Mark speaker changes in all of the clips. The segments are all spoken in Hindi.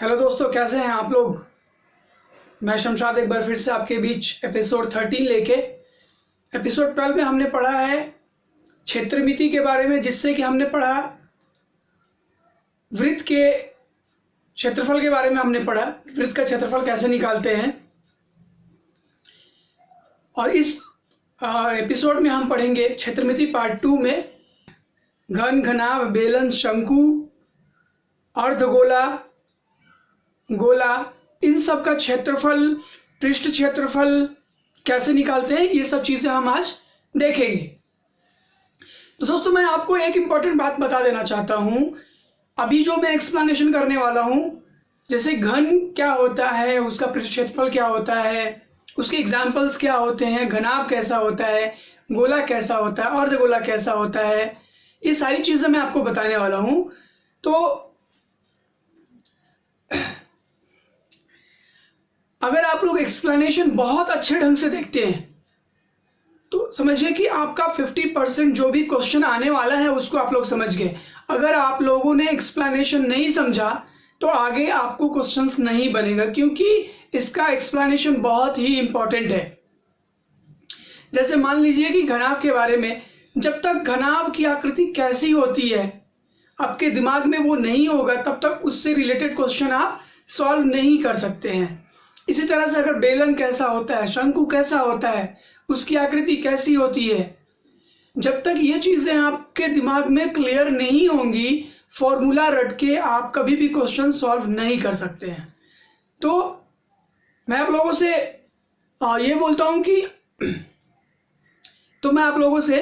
Speaker 1: हेलो दोस्तों, कैसे हैं आप लोग। मैं शमशाद एक बार फिर से आपके बीच एपिसोड 13 लेके। एपिसोड 12 में हमने पढ़ा है क्षेत्रमिति के बारे में, जिससे कि हमने पढ़ा वृत्त के क्षेत्रफल के बारे में। हमने पढ़ा वृत्त का क्षेत्रफल कैसे निकालते हैं। और इस एपिसोड में हम पढ़ेंगे क्षेत्रमिति पार्ट 2 में घन, घनाभ, बेलन, शंकु, अर्धगोला, गोला, इन सब का क्षेत्रफल, पृष्ठ क्षेत्रफल कैसे निकालते हैं, ये सब चीज़ें हम आज देखेंगे। तो दोस्तों, मैं आपको एक इम्पॉर्टेंट बात बता देना चाहता हूँ। अभी जो मैं एक्सप्लेनेशन करने वाला हूँ, जैसे घन क्या होता है, उसका पृष्ठ क्षेत्रफल क्या होता है, उसके एग्जाम्पल्स क्या होते हैं, घनाभ कैसा होता है, गोला कैसा होता है, अर्धगोला कैसा होता है, ये सारी चीज़ें मैं आपको बताने वाला हूँ। तो अगर आप लोग एक्सप्लेनेशन बहुत अच्छे ढंग से देखते हैं तो समझिए कि आपका 50% जो भी क्वेश्चन आने वाला है उसको आप लोग समझ गए। अगर आप लोगों ने एक्सप्लेनेशन नहीं समझा तो आगे आपको क्वेश्चंस नहीं बनेगा, क्योंकि इसका एक्सप्लेनेशन बहुत ही इंपॉर्टेंट है। जैसे मान लीजिए कि घनाभ के बारे में, जब तक घनाभ की आकृति कैसी होती है आपके दिमाग में वो नहीं होगा, तब तक उससे रिलेटेड क्वेश्चन आप सॉल्व नहीं कर सकते हैं। इसी तरह से अगर बेलन कैसा होता है, शंकु कैसा होता है, उसकी आकृति कैसी होती है, जब तक ये चीज़ें आपके दिमाग में क्लियर नहीं होंगी, फॉर्मूला रट के आप कभी भी क्वेश्चन सॉल्व नहीं कर सकते हैं। तो मैं आप लोगों से ये बोलता हूँ कि तो मैं आप लोगों से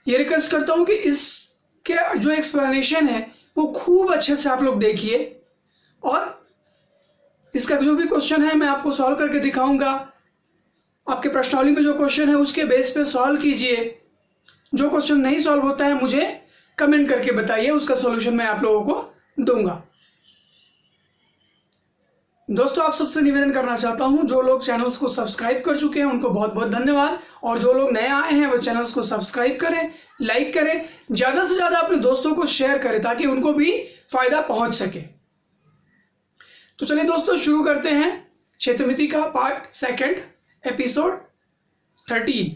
Speaker 1: ये रिक्वेस्ट करता हूँ कि इसके जो एक्सप्लेनेशन है वो खूब अच्छे से आप लोग देखिए, और इसका जो भी क्वेश्चन है मैं आपको सॉल्व करके दिखाऊंगा। आपके प्रश्नावली में जो क्वेश्चन है उसके बेस पे सॉल्व कीजिए। जो क्वेश्चन नहीं सॉल्व होता है मुझे कमेंट करके बताइए, उसका सॉल्यूशन मैं आप लोगों को दूंगा। दोस्तों, आप सबसे निवेदन करना चाहता हूं, जो लोग चैनल्स को सब्सक्राइब कर चुके हैं उनको बहुत बहुत धन्यवाद, और जो लोग नए आए हैं वो चैनल्स को सब्सक्राइब करें, लाइक करें, ज़्यादा से ज़्यादा अपने दोस्तों को शेयर करें ताकि उनको भी फायदा पहुंच सके। तो चलिए दोस्तों, शुरू करते हैं क्षेत्रमिति का पार्ट 2 एपिसोड 13।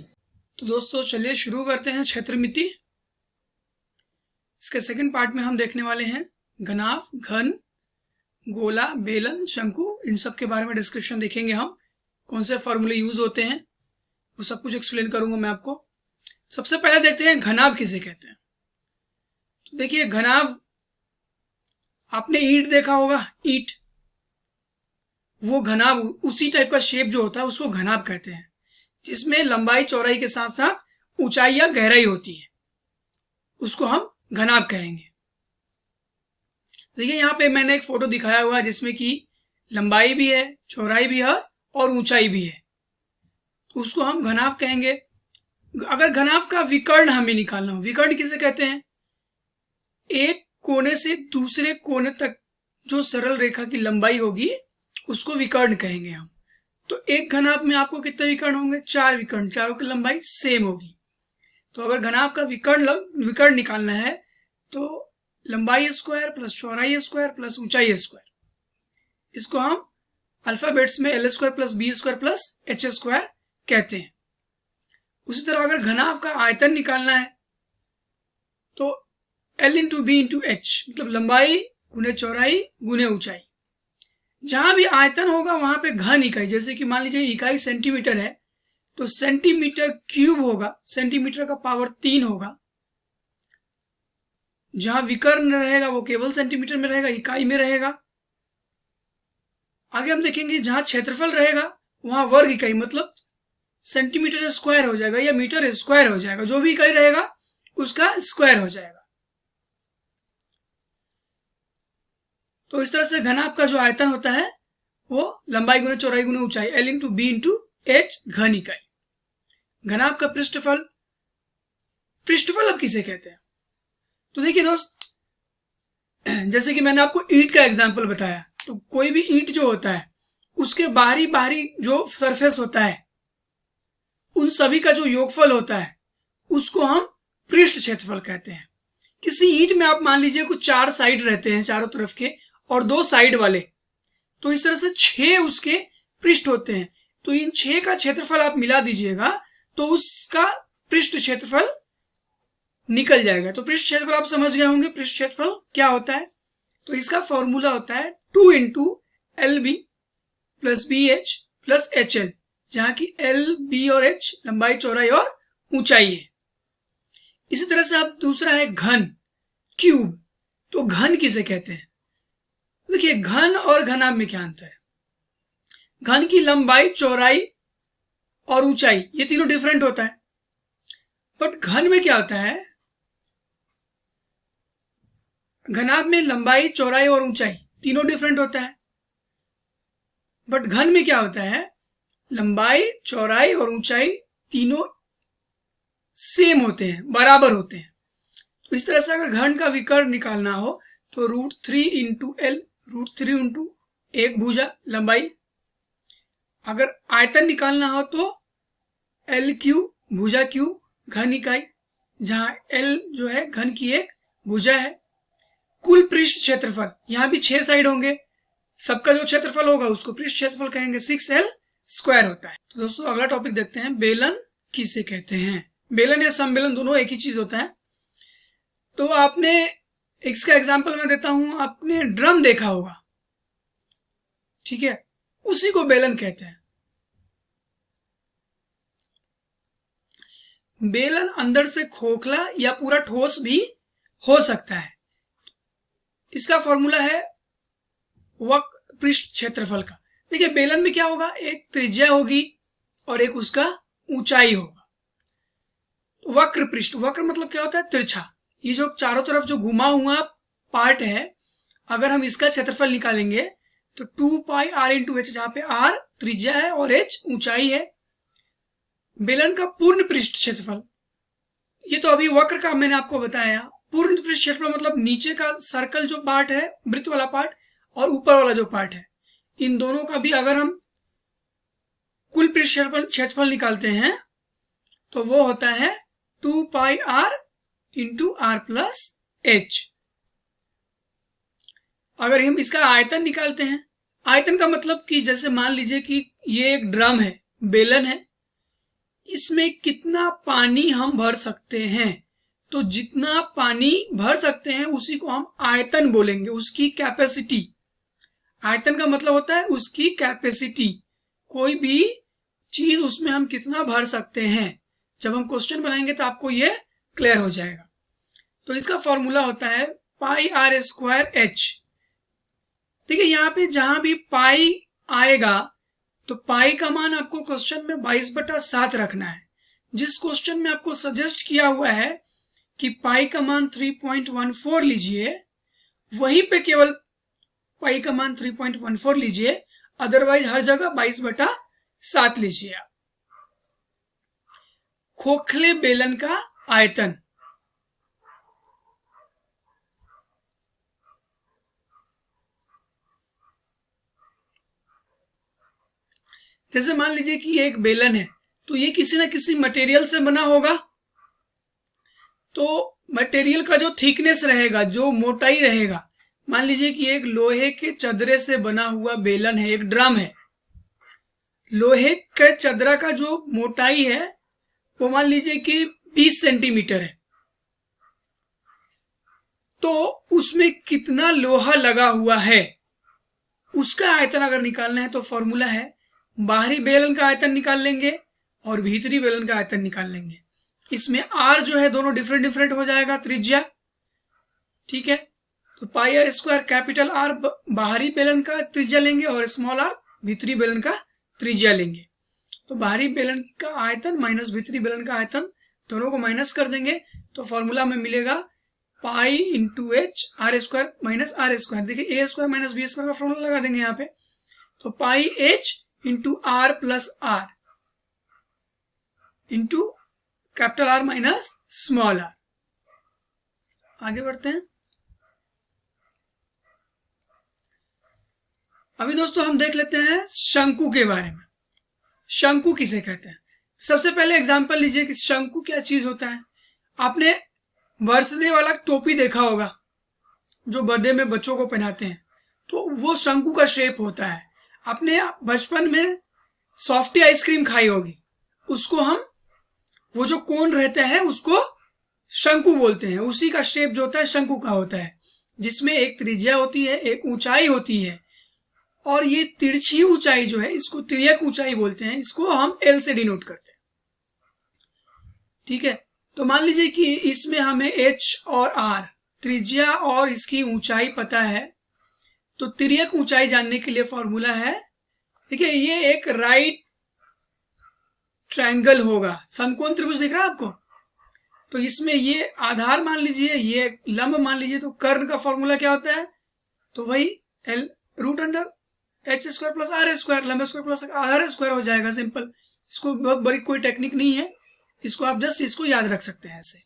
Speaker 1: तो दोस्तों चलिए शुरू करते हैं क्षेत्रमिति। इसके सेकंड पार्ट में हम देखने वाले हैं घनाभ, घन, गोला, बेलन, शंकु, इन सब के बारे में डिस्क्रिप्शन देखेंगे। हम कौन से फॉर्मूले यूज होते हैं वो सब कुछ एक्सप्लेन करूंगा मैं आपको। सबसे पहले देखते हैं घनाभ किसे कहते हैं। तो देखिए, घनाभ, आपने ईंट देखा होगा, ईंट, वो घनाभ, उसी टाइप का शेप जो होता है उसको घनाभ कहते हैं, जिसमें लंबाई चौड़ाई के साथ साथ ऊंचाई या गहराई होती है, उसको हम घनाभ कहेंगे। देखिए यहाँ पे मैंने एक फोटो दिखाया हुआ है जिसमें कि लंबाई भी है, चौड़ाई भी है और ऊंचाई भी है, तो उसको हम घनाभ कहेंगे। अगर घनाभ का विकर्ण हमें निकालना हो, विकर्ण किसे कहते हैं, एक कोने से दूसरे कोने तक जो सरल रेखा की लंबाई होगी उसको विकर्ण कहेंगे हम। तो एक घनाभ में आपको कितने विकर्ण होंगे, 4 विकर्ण, चारों की लंबाई सेम होगी। तो अगर घनाभ का विकर्ण निकालना है तो लंबाई स्क्वायर प्लस चौड़ाई स्क्वायर प्लस ऊंचाई स्क्वायर, इसको हम अल्फाबेट्स में L square plus B square plus H square कहते हैं। उसी तरह अगर घनाभ का आयतन निकालना है तो L into B into H, मतलब लंबाई गुने चौड़ाई गुने ऊंचाई। जहां भी आयतन होगा वहां पे घन इकाई, जैसे कि मान लीजिए इकाई सेंटीमीटर है तो सेंटीमीटर क्यूब होगा, सेंटीमीटर का पावर 3 होगा। जहां विकर्ण रहेगा वो केवल सेंटीमीटर में रहेगा, इकाई में रहेगा। आगे हम देखेंगे जहां क्षेत्रफल रहेगा वहां वर्ग इकाई, मतलब सेंटीमीटर स्क्वायर हो जाएगा या मीटर स्क्वायर हो जाएगा, जो भी इकाई रहेगा उसका स्क्वायर हो जाएगा। तो इस तरह से घनाभ का जो आयतन होता है वो लंबाई गुने चौड़ाई गुने ऊंचाई, L into B into H, घन इकाई। घनाभ का पृष्ठफल, पृष्ठफल अब किसे कहते हैं। तो देखिए दोस्त, जैसे कि मैंने आपको ईंट का एग्जांपल बताया, तो कोई भी ईंट जो होता है उसके बाहरी जो सरफेस होता है उन सभी का जो योगफल होता है उसको हम पृष्ठ क्षेत्रफल कहते हैं। किसी ईंट में आप मान लीजिए कुछ 4 साइड रहते हैं चारों तरफ के, और 2 साइड वाले, तो इस तरह से 6 उसके पृष्ठ होते हैं। तो इन 6 का क्षेत्रफल आप मिला दीजिएगा तो उसका पृष्ठ क्षेत्रफल निकल जाएगा। तो पृष्ठ क्षेत्रफल आप समझ गए होंगे पृष्ठ क्षेत्रफल क्या होता है। तो इसका फॉर्मूला होता है 2 into LB plus BH plus HL, जहां की L, B और H लंबाई, चौड़ाई और ऊंचाई है। इसी तरह से अब दूसरा है घन, क्यूब। तो घन किसे कहते हैं? देखिए घन और घनाभ में क्या अंतर है। घन की लंबाई, चौड़ाई और ऊंचाई ये तीनों डिफरेंट होता है, बट घन में क्या होता है, घनाभ में लंबाई, चौड़ाई और ऊंचाई तीनों डिफरेंट होता है, बट घन में क्या होता है, लंबाई, चौड़ाई और ऊंचाई तीनों सेम होते हैं, बराबर होते हैं। तो इस तरह से अगर घन का विकर्ण निकालना हो तो √3 इंटू L, √3 इंटू एक भुजा लंबाई। अगर आयतन निकालना हो तो L3 भुजा क्यू घन इकाई, जहां L जो है घन की एक भुजा है। कुल पृष्ठ क्षेत्रफल, यहां भी 6 साइड होंगे, सबका जो क्षेत्रफल होगा उसको पृष्ठ क्षेत्रफल कहेंगे, 6L² होता है। तो दोस्तों अगला टॉपिक देखते हैं, बेलन किसे कहते हैं। बेलन या सम्मेलन दोनों एक ही चीज होता है। तो आपने इसका एग्जांपल मैं देता हूं, आपने ड्रम देखा होगा, ठीक है, उसी को बेलन कहते हैं। बेलन अंदर से खोखला या पूरा ठोस भी हो सकता है। इसका फॉर्मूला है वक्र पृष्ठ क्षेत्रफल का। देखिए बेलन में क्या होगा, एक त्रिज्या होगी और एक उसका ऊंचाई होगा। वक्र पृष्ठ, वक्र मतलब क्या होता है, तिरछा। ये जो चारों तरफ जो घुमा हुआ पार्ट है, अगर हम इसका क्षेत्रफल निकालेंगे तो 2 पाई r इंटू h, जहां पे r त्रिज्या है और h ऊंचाई है। बेलन का पूर्ण पृष्ठ क्षेत्रफल, ये तो अभी वक्र का मैंने आपको बताया। पूर्ण पृष्ठ क्षेत्रफल मतलब नीचे का सर्कल जो पार्ट है, वृत्त वाला पार्ट, और ऊपर वाला जो पार्ट है, इन दोनों का भी अगर हम कुल पृष्ठ क्षेत्रफल निकालते हैं तो वो होता है 2 पाई r into r plus h। अगर हम इसका आयतन निकालते हैं, आयतन का मतलब कि जैसे मान लीजिए कि ये एक ड्रम है, बेलन है, इसमें कितना पानी हम भर सकते हैं, तो जितना पानी भर सकते हैं उसी को हम आयतन बोलेंगे, उसकी कैपेसिटी। आयतन का मतलब होता है उसकी कैपेसिटी, कोई भी चीज उसमें हम कितना भर सकते हैं। जब हम क्वेश्चन बनाएंगे तो आपको ये क्लियर हो जाएगा। तो इसका फॉर्मूला होता है पाई r² h। देखिए यहाँ पे जहां भी पाई आएगा तो पाई का मान आपको क्वेश्चन में 22/7 रखना है। जिस क्वेश्चन में आपको सजेस्ट किया हुआ है कि पाई का मान 3.14 लीजिए, वहीं पे केवल पाई का मान 3.14 लीजिए, अदरवाइज हर जगह 22/7 लीजिए। खोखले बेलन का आयतन, जैसे मान लीजिए कि ये एक बेलन है, तो ये किसी ना किसी मटेरियल से बना होगा। तो मटेरियल का जो थिकनेस रहेगा, जो मोटाई रहेगा, मान लीजिए कि एक लोहे के चदरे से बना हुआ बेलन है, एक ड्रम है, लोहे के चदरा का जो मोटाई है वो मान लीजिए कि 20 सेंटीमीटर है। तो उसमें कितना लोहा लगा हुआ है उसका आयतन अगर निकालना है तो फॉर्मूला है बाहरी बेलन का आयतन निकाल लेंगे और भीतरी बेलन का आयतन निकाल लेंगे। इसमें r जो है दोनों डिफरेंट हो जाएगा, त्रिज्या, ठीक है। तो पाई r² कैपिटल R बाहरी बेलन का त्रिज्या लेंगे और स्मॉल r भीतरी बेलन का त्रिज्या लेंगे। तो बाहरी बेलन का आयतन माइनस भीतरी बेलन का आयतन, दोनों को माइनस कर देंगे तो फॉर्मूला में मिलेगा pi into h r² minus r²। देखिए a² माइनस b² का फॉर्मूला लगा देंगे यहाँ पे, तो पाई h into r plus r into capital R minus small r। आगे बढ़ते हैं। अभी दोस्तों हम देख लेते हैं शंकु के बारे में। शंकु किसे कहते हैं? सबसे पहले एग्जांपल लीजिए कि शंकु क्या चीज होता है। आपने बर्थडे वाला टोपी देखा होगा जो बर्थडे में बच्चों को पहनाते हैं, तो वो शंकु का शेप होता है। आपने बचपन में सॉफ्टी आइसक्रीम खाई होगी, उसको हम, वो जो कोन रहता है उसको शंकु बोलते हैं। उसी का शेप जो होता है शंकु का होता है, जिसमें एक त्रिज्या होती है, एक ऊंचाई होती है, और ये तिरछी ऊंचाई जो है इसको तिर्यक ऊंचाई बोलते हैं। इसको हम एल से डिनोट करते हैं। ठीक है, तो मान लीजिए कि इसमें हमें एच और आर त्रिज्या और इसकी ऊंचाई पता है, तो तिर्यक ऊंचाई जानने के लिए फॉर्मूला है, देखिए ये एक राइट ट्रायंगल होगा, समकोण त्रिभुज दिख रहा है आपको, तो इसमें ये आधार मान लीजिए, ये लंब मान लीजिए, तो कर्ण का फॉर्मूला क्या होता है, तो वही L root under H square plus R square, लंब स्क्वायर प्लस आधार स्क्वायर हो जाएगा, सिंपल। इसको बहुत बड़ी कोई टेक्निक नहीं है, इसको आप जस्ट इसको याद रख सकते हैं ऐसे।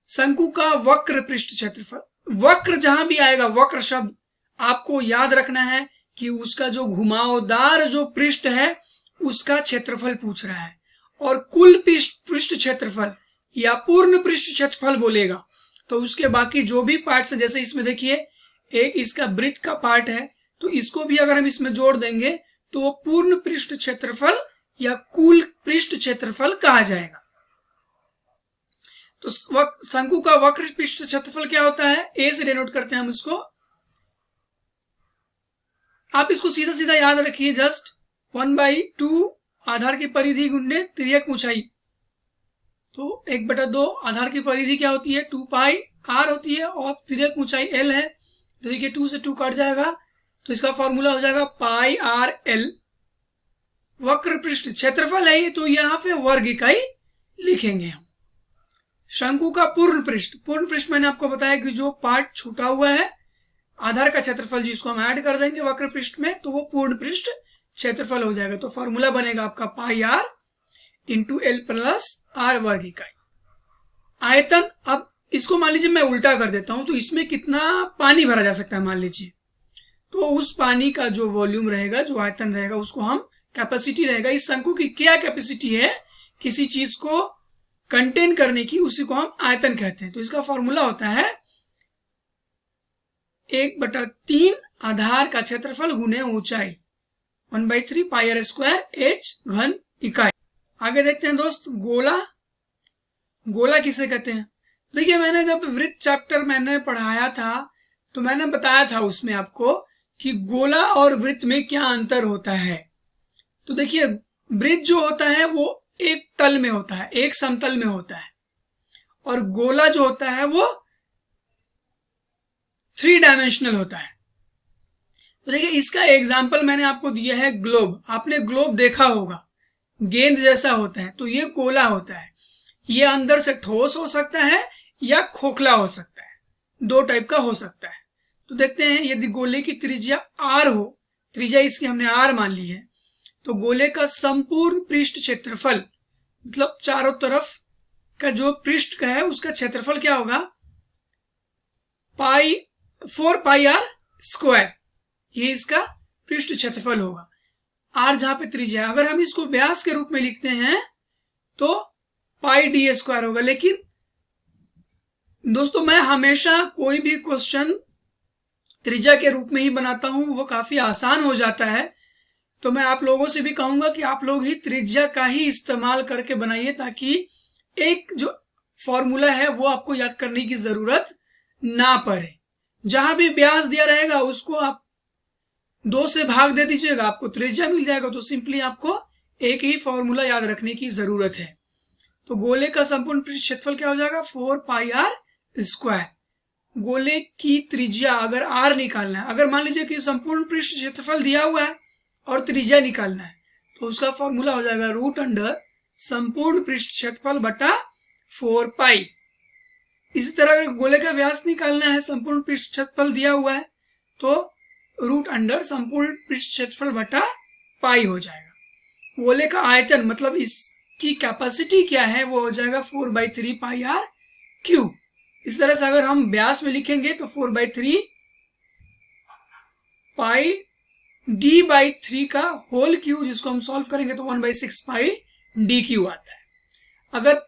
Speaker 1: शंकु का वक्र पृष्ठ क्षेत्रफल, वक्र जहां भी आएगा, वक्र शब्द आपको याद रखना है कि उसका जो घुमावदार जो पृष्ठ है उसका क्षेत्रफल पूछ रहा है, और कुल पृष्ठ क्षेत्रफल या पूर्ण पृष्ठ क्षेत्रफल बोलेगा, तो उसके बाकी जो भी पार्ट्स है, जैसे इसमें देखिए एक इसका वृत्त का पार्ट है, तो इसको भी अगर हम इसमें जोड़ देंगे तो वो पूर्ण पृष्ठ क्षेत्रफल या कुल पृष्ठ क्षेत्रफल कहा जाएगा। तो शंकु का वक्र पृष्ठ क्षेत्रफल क्या होता है, ए से डिनोट करते हैं हम इसको। आप इसको सीधा सीधा याद रखिए, जस्ट 1/2 आधार की परिधि गुणे तिर्यक ऊंचाई, तो 1/2 आधार की परिधि क्या होती है, 2 पाई आर होती है, और तिर्यक ऊंचाई एल है, तो देखिए 2 से 2 कट जाएगा, तो इसका फॉर्मूला हो जाएगा पाई आर एल। वक्र पृष्ठ क्षेत्रफल है, तो यहाँ पे वर्ग इकाई लिखेंगे हम। शंकु का पूर्ण पृष्ठ मैंने आपको बताया कि जो पार्ट छूटा हुआ है आधार का क्षेत्रफल, जिसको हम ऐड कर देंगे वक्र पृष्ठ में, तो वो पूर्ण पृष्ठ क्षेत्रफल हो जाएगा। तो फॉर्मूला बनेगा आपका pi r into l plus r वर्ग इकाई। आयतन, अब इसको मान लीजिए मैं उल्टा कर देता हूं, तो इसमें कितना पानी भरा जा सकता है मान लीजिए, तो उस पानी का जो वॉल्यूम रहेगा, जो आयतन रहेगा, उसको हम कैपेसिटी रहेगा। इस शंकु की क्या कैपेसिटी है किसी चीज को कंटेन करने की, उसी को हम आयतन कहते हैं। तो इसका फॉर्मूला होता है 1/3 आधार का क्षेत्रफल गुने ऊंचाई, 1/3 पाई आर स्क्वायर एच घन इकाई। आगे देखते हैं दोस्त, गोला किसे कहते हैं। देखिए मैंने जब वृत्त चैप्टर मैंने पढ़ाया था तो मैंने बताया था उसमें आपको कि गोला और वृत्त में क्या अंतर होता है। तो देखिए वृत्त जो होता है वो एक तल में होता है, एक समतल में होता है, और गोला जो होता है वो 3 डायमेंशनल होता है। तो देखिए इसका एग्जाम्पल मैंने आपको दिया है ग्लोब। आपने ग्लोब देखा होगा, गेंद जैसा होता है, तो ये गोला होता है। ये अंदर से ठोस हो सकता है या खोखला हो सकता है, 2 टाइप का हो सकता है। तो देखते हैं, यदि गोले की त्रिज्या आर हो, त्रिज्या इसकी हमने आर मान ली है, तो गोले का संपूर्ण पृष्ठ क्षेत्रफल, मतलब चारों तरफ का जो पृष्ठ का है उसका क्षेत्रफल क्या होगा, 4 पाई आर स्क्वायर, ये इसका पृष्ठ क्षेत्रफल होगा। आर जहां पे त्रिज्या, अगर हम इसको व्यास के रूप में लिखते हैं तो पाई डी स्क्वायर होगा। लेकिन दोस्तों मैं हमेशा कोई भी क्वेश्चन त्रिज्या के रूप में ही बनाता हूं, वो काफी आसान हो जाता है। तो मैं आप लोगों से भी कहूंगा कि आप लोग ही त्रिज्या का ही इस्तेमाल करके बनाइए, ताकि एक जो फॉर्मूला है वो आपको याद करने की जरूरत ना पड़े। जहां भी व्यास दिया रहेगा उसको आप 2 से भाग दे दीजिएगा, आपको त्रिज्या मिल जाएगा। तो सिंपली आपको एक ही फॉर्मूला याद रखने की जरूरत है। तो गोले का संपूर्ण पृष्ठ क्षेत्रफल क्या हो जाएगा, 4 पाई आर स्क्वायर। गोले की त्रिज्या अगर आर निकालना है, अगर मान लीजिए कि संपूर्ण पृष्ठ क्षेत्रफल दिया हुआ है और त्रिज्या निकालना है, तो उसका फॉर्मूला हो जाएगा रूट अंडर संपूर्ण पृष्ठ क्षेत्रफल बटा 4 पाई। इसी तरह अगर गोले का व्यास निकालना है, संपूर्ण पृष्ठ क्षेत्रफल दिया हुआ है, तो रूट अंडर संपूर्ण पृष्ठ क्षेत्रफल बटा पाई हो जाएगा। गोले का आयतन मतलब इसकी कैपेसिटी क्या है, वो हो जाएगा 4/3 पाई आर क्यूब। इस तरह से अगर हम व्यास में लिखेंगे तो 4/3 पाई d/3 का होल क्यूब, जिसको हम सॉल्व करेंगे तो 1/6 पाई डी क्यू आता है। अगर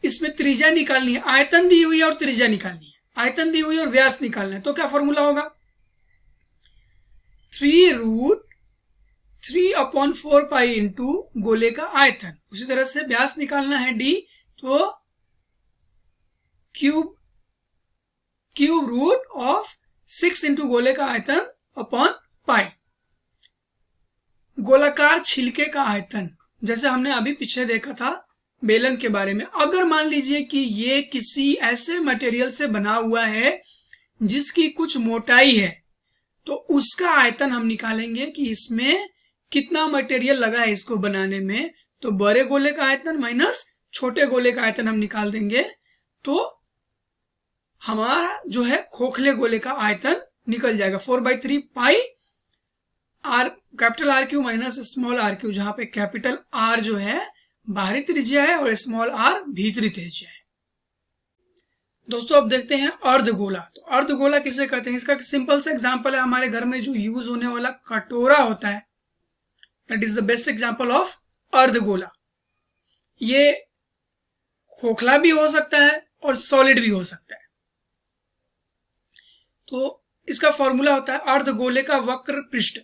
Speaker 1: इसमें त्रिज्या निकालनी है, आयतन दी हुई है और त्रिज्या निकालनी है, आयतन दी हुई है और व्यास निकालना है, तो क्या फॉर्मूला होगा, 3√3/4 इंटू गोले का आयतन। उसी तरह से व्यास निकालना है d, तो क्यूब रूट ऑफ 6 इंटू गोले का आयतन अपॉन पाई। गोलाकार छिलके का आयतन, जैसे हमने अभी पीछे देखा था बेलन के बारे में। अगर मान लीजिए कि ये किसी ऐसे मटेरियल से बना हुआ है जिसकी कुछ मोटाई है, तो उसका आयतन हम निकालेंगे कि इसमें कितना मटेरियल लगा है इसको बनाने में। तो बड़े गोले का आयतन माइनस छोटे गोले का आयतन हम निकाल देंगे, तो हमारा जो है खोखले गोले का आयतन निकल जाएगा 4/3 pi r, capital r cube minus small r cube, जहां पे कैपिटल आर जो है बाहरी त्रिज्या है और स्मॉल आर भीतरी त्रिज्या है। दोस्तों अब देखते हैं अर्धगोला। तो अर्धगोला किसे कहते हैं, इसका सिंपल सा एग्जांपल है हमारे घर में जो यूज होने वाला कटोरा होता है, that is the best example of अर्धगोला। ये खोखला भी हो सकता है और सॉलिड भी हो सकता है। तो इसका फॉर्मूला होता है अर्धगोले का वक्र पृष्ठ।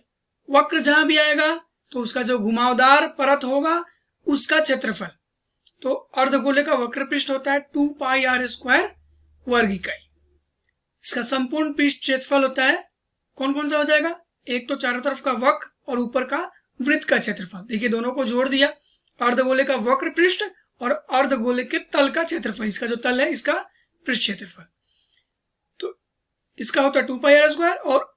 Speaker 1: वक्र जहां भी आएगा तो उसका जो घुमावदार परत होगा उसका क्षेत्रफल। तो अर्धगोले का वक्र पृष्ठ होता है 2πr² वर्ग इकाई। इसका संपूर्ण पृष्ठ क्षेत्रफल होता है कौन कौन सा हो जाएगा, एक तो चारों तरफ का वक्र और ऊपर का वृत्त का क्षेत्रफल। देखिए दोनों को जोड़ दिया, अर्धगोले का वक्र पृष्ठ और अर्धगोले के तल का क्षेत्रफल। इसका जो तल है इसका पृष्ठ क्षेत्रफल, तो इसका होता है 2πr² और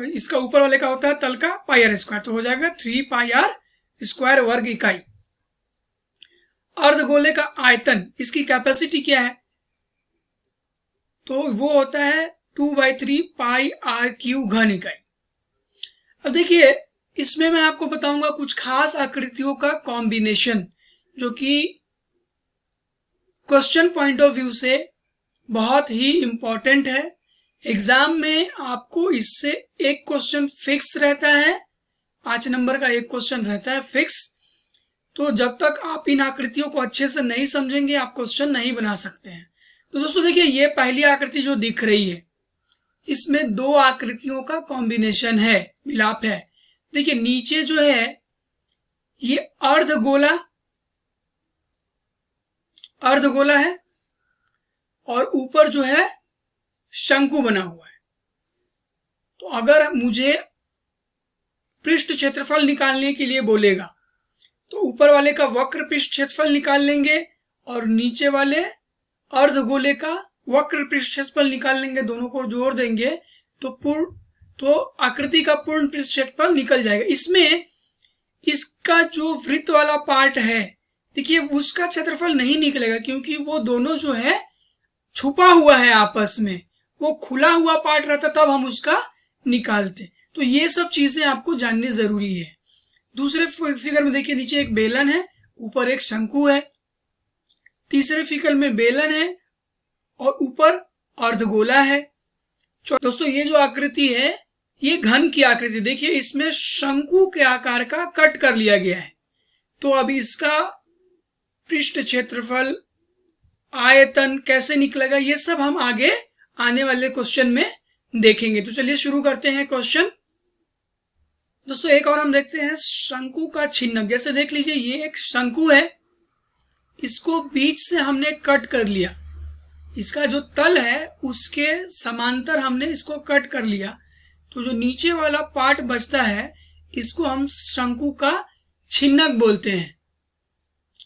Speaker 1: इसका ऊपर वाले का होता है तल का πr², तो हो जाएगा 3πr² वर्ग इकाई। अर्धगोले का आयतन, इसकी कैपेसिटी क्या है, तो वो होता है 2/3 πr³ घन इकाई। अब देखिए इसमें मैं आपको बताऊंगा कुछ खास आकृतियों का कॉम्बिनेशन, जो कि क्वेश्चन पॉइंट ऑफ व्यू से बहुत ही इंपॉर्टेंट है। एग्जाम में आपको इससे एक क्वेश्चन फिक्स रहता है, 5 नंबर का एक क्वेश्चन रहता है फिक्स। तो जब तक आप इन आकृतियों को अच्छे से नहीं समझेंगे आप क्वेश्चन नहीं बना सकते हैं। तो दोस्तों देखिए ये पहली आकृति जो दिख रही है, इसमें दो आकृतियों का कॉम्बिनेशन है, मिलाप है। देखिए नीचे जो है ये अर्धगोला है और ऊपर जो है शंकु बना हुआ है। तो अगर मुझे पृष्ठ क्षेत्रफल निकालने के लिए बोलेगा तो ऊपर वाले का वक्र पृष्ठ क्षेत्रफल निकाल लेंगे और नीचे वाले अर्धगोले का वक्र पृष्ठ क्षेत्रफल निकाल लेंगे, दोनों को जोड़ देंगे तो आकृति का पूर्ण पृष्ठ क्षेत्रफल निकल जाएगा। इसमें इसका जो वृत्त वाला पार्ट है देखिए उसका क्षेत्रफल नहीं निकलेगा, क्योंकि वो दोनों जो है छुपा हुआ है आपस में। वो खुला हुआ पार्ट रहता तब हम उसका निकालते। तो ये सब चीजें आपको जाननी जरूरी है। दूसरे फिगर में देखिए नीचे एक बेलन है, ऊपर एक शंकु है। तीसरे फिगर में बेलन है और ऊपर अर्धगोला है। दोस्तों ये जो आकृति है ये घन की आकृति, देखिए इसमें शंकु के आकार का कट कर लिया गया है। तो अब इसका पृष्ठ क्षेत्रफल, आयतन कैसे निकलेगा, ये सब हम आगे आने वाले क्वेश्चन में देखेंगे। तो चलिए शुरू करते हैं क्वेश्चन। दोस्तों एक और हम देखते हैं शंकु का छिन्नक। जैसे देख लीजिए ये एक शंकु है, इसको बीच से हमने कट कर लिया। इसका जो तल है उसके समांतर हमने इसको कट कर लिया। तो जो नीचे वाला पार्ट बचता है इसको हम शंकु का छिन्नक बोलते हैं।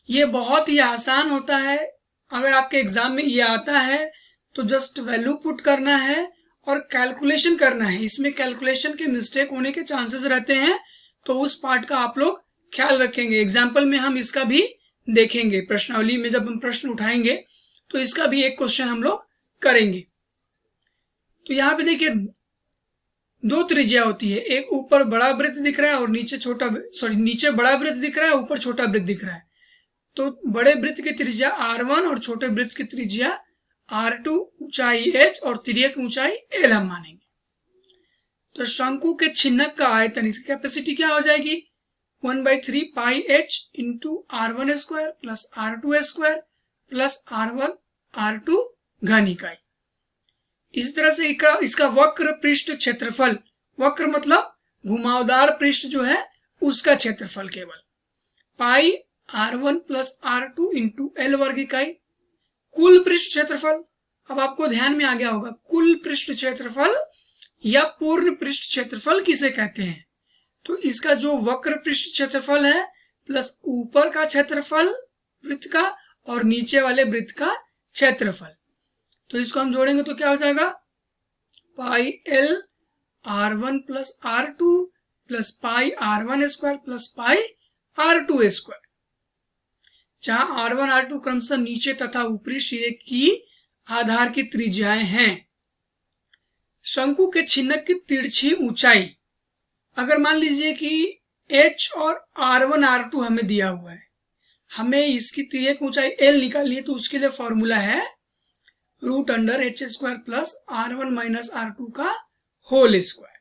Speaker 1: ये बहुत ही आसान होता है। अगर आपके एग्जाम में ये आता है तो जस्ट वैल्यू पुट करना है और कैलकुलेशन करना है। इसमें कैलकुलेशन के मिस्टेक होने के चांसेस रहते हैं, तो उस पार्ट का आप लोग ख्याल रखेंगे। एग्जाम्पल में हम इसका भी देखेंगे, प्रश्नावली में जब हम प्रश्न उठाएंगे तो इसका भी एक क्वेश्चन हम लोग करेंगे। तो यहाँ पे देखिए दो त्रिज्या होती है, एक ऊपर बड़ा वृत्त दिख रहा है और नीचे बड़ा वृत्त दिख रहा है, ऊपर छोटा वृत्त दिख रहा है। तो बड़े वृत्त की त्रिज्या r1 और छोटे वृत्त की त्रिज्या r2, ऊंचाई h और तिर्यक ऊंचाई l हम मानेंगे। तो शंकु के छिन्नक का आयतन, इसकी कैपेसिटी क्या हो जाएगी 1/3 πh into r1² plus r2² plus r1 r2 घन इकाई। इसी तरह से इसका वक्र पृष्ठ क्षेत्रफल, वक्र मतलब घुमावदार पृष्ठ जो है उसका क्षेत्रफल केवल। पाई r1 plus r2 into L वर्ग इकाई। कुल पृष्ठ क्षेत्रफल, अब आपको ध्यान में आ गया होगा कुल पृष्ठ क्षेत्रफल या पूर्ण पृष्ठ क्षेत्रफल किसे कहते हैं। तो इसका जो वक्र पृष्ठ क्षेत्रफल है प्लस ऊपर का क्षेत्रफल वृत्त का और नीचे वाले वृत्त का क्षेत्रफल, तो इसको हम जोड़ेंगे तो क्या हो जाएगा, pi L r1 plus r2 plus pi r1 square plus pi r2 square, जहां r1 r2 क्रमशः नीचे तथा ऊपरी सिरे की आधार की त्रिज्याएं हैं। शंकु के छिन्नक की तिरछी ऊंचाई, अगर मान लीजिए कि h और r1 r2 हमें दिया हुआ है, हमें इसकी तिर्यक ऊंचाई l निकालनी है, तो उसके लिए फॉर्मूला है root under h square plus r1 minus r2 का होल स्क्वायर,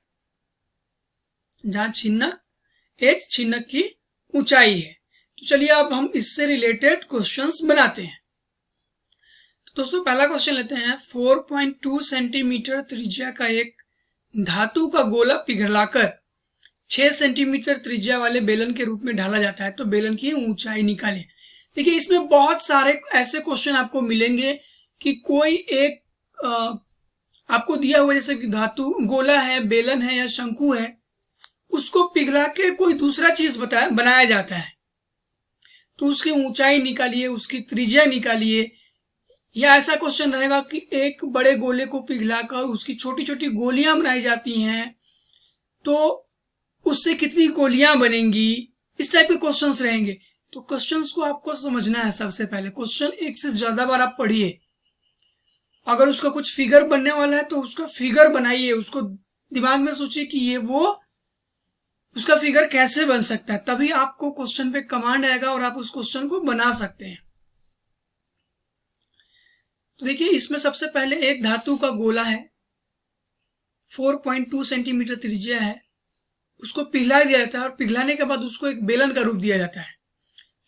Speaker 1: जहां छिन्नक h छिन्नक की ऊंचाई है। तो चलिए अब हम इससे रिलेटेड क्वेश्चंस बनाते हैं। तो दोस्तों पहला क्वेश्चन लेते हैं। 4.2 सेंटीमीटर त्रिज्या का एक धातु का गोला पिघलाकर 6 सेंटीमीटर त्रिज्या वाले बेलन के रूप में ढाला जाता है, तो बेलन की ऊंचाई निकालें। देखिए इसमें बहुत सारे ऐसे क्वेश्चन आपको मिलेंगे कि कोई एक आपको दिया हुआ जैसे कि धातु गोला है, बेलन है या शंकु है, उसको पिघला के कोई दूसरा चीज बनाया जाता है, तो उसकी ऊंचाई निकालिए, उसकी त्रिज्या निकालिए। या ऐसा क्वेश्चन रहेगा कि एक बड़े गोले को पिघलाकर उसकी छोटी छोटी गोलियां बनाई जाती हैं, तो उससे कितनी गोलियां बनेंगी, इस टाइप के क्वेश्चंस रहेंगे। तो क्वेश्चंस को आपको समझना है। सबसे पहले क्वेश्चन एक से ज्यादा बार आप पढ़िए। अगर उसका कुछ फिगर बनने वाला है तो उसका फिगर बनाइए, उसको दिमाग में सोचिए कि ये वो उसका फिगर कैसे बन सकता है, तभी आपको क्वेश्चन पे कमांड आएगा और आप उस क्वेश्चन को बना सकते हैं। तो देखिए इसमें सबसे पहले एक धातु का गोला है, 4.2 सेंटीमीटर त्रिज्या है, उसको पिघला दिया जाता है और पिघलाने के बाद उसको एक बेलन का रूप दिया जाता है।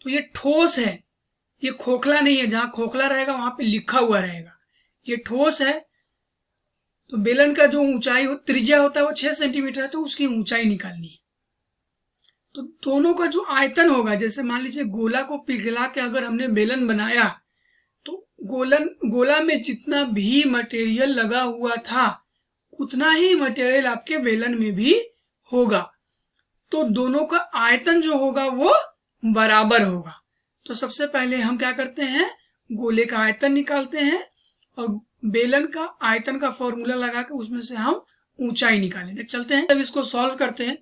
Speaker 1: तो ये ठोस है, ये खोखला नहीं है, जहां खोखला रहेगा वहां पे लिखा हुआ रहेगा। ये ठोस है, तो बेलन का जो ऊंचाई त्रिज्या होता है वो 6 सेंटीमीटर है, तो उसकी ऊंचाई निकालनी है। तो दोनों का जो आयतन होगा, जैसे मान लीजिए गोला को पिघला के अगर हमने बेलन बनाया, तो गोला में जितना भी मटेरियल लगा हुआ था उतना ही मटेरियल आपके बेलन में भी होगा, तो दोनों का आयतन जो होगा वो बराबर होगा। तो सबसे पहले हम क्या करते हैं, गोले का आयतन निकालते हैं और बेलन का आयतन का फॉर्मूला लगा के उसमें से हम ऊंचाई निकालें। देख चलते हैं, अब इसको सॉल्व करते हैं।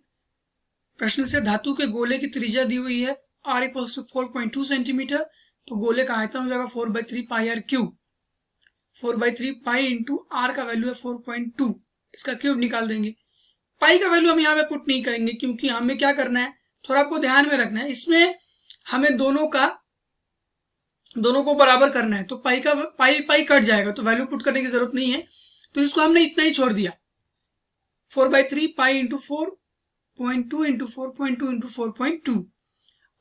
Speaker 1: प्रश्न से धातु के गोले की त्रिज्या दी हुई है r इक्वल्स टू 4.2 सेंटीमीटर, तो गोले का आयतन हो जाएगा 4/3 पाई r cube. 4/3 pi into r का वैल्यू है 4.2, इसका क्यूब निकाल देंगे। पाई का वैल्यू हम यहाँ पे पुट नहीं करेंगे, क्योंकि हमें क्या करना है, थोड़ा आपको ध्यान में रखना है, इसमें हमें दोनों को बराबर करना है। तो पाई कट जाएगा, तो वैल्यू पुट करने की जरूरत नहीं है, तो इसको हमने इतना ही छोड़ दिया। 4/3 पाई इंटू 4.2 इंटू 4.2 इंटू 4.2।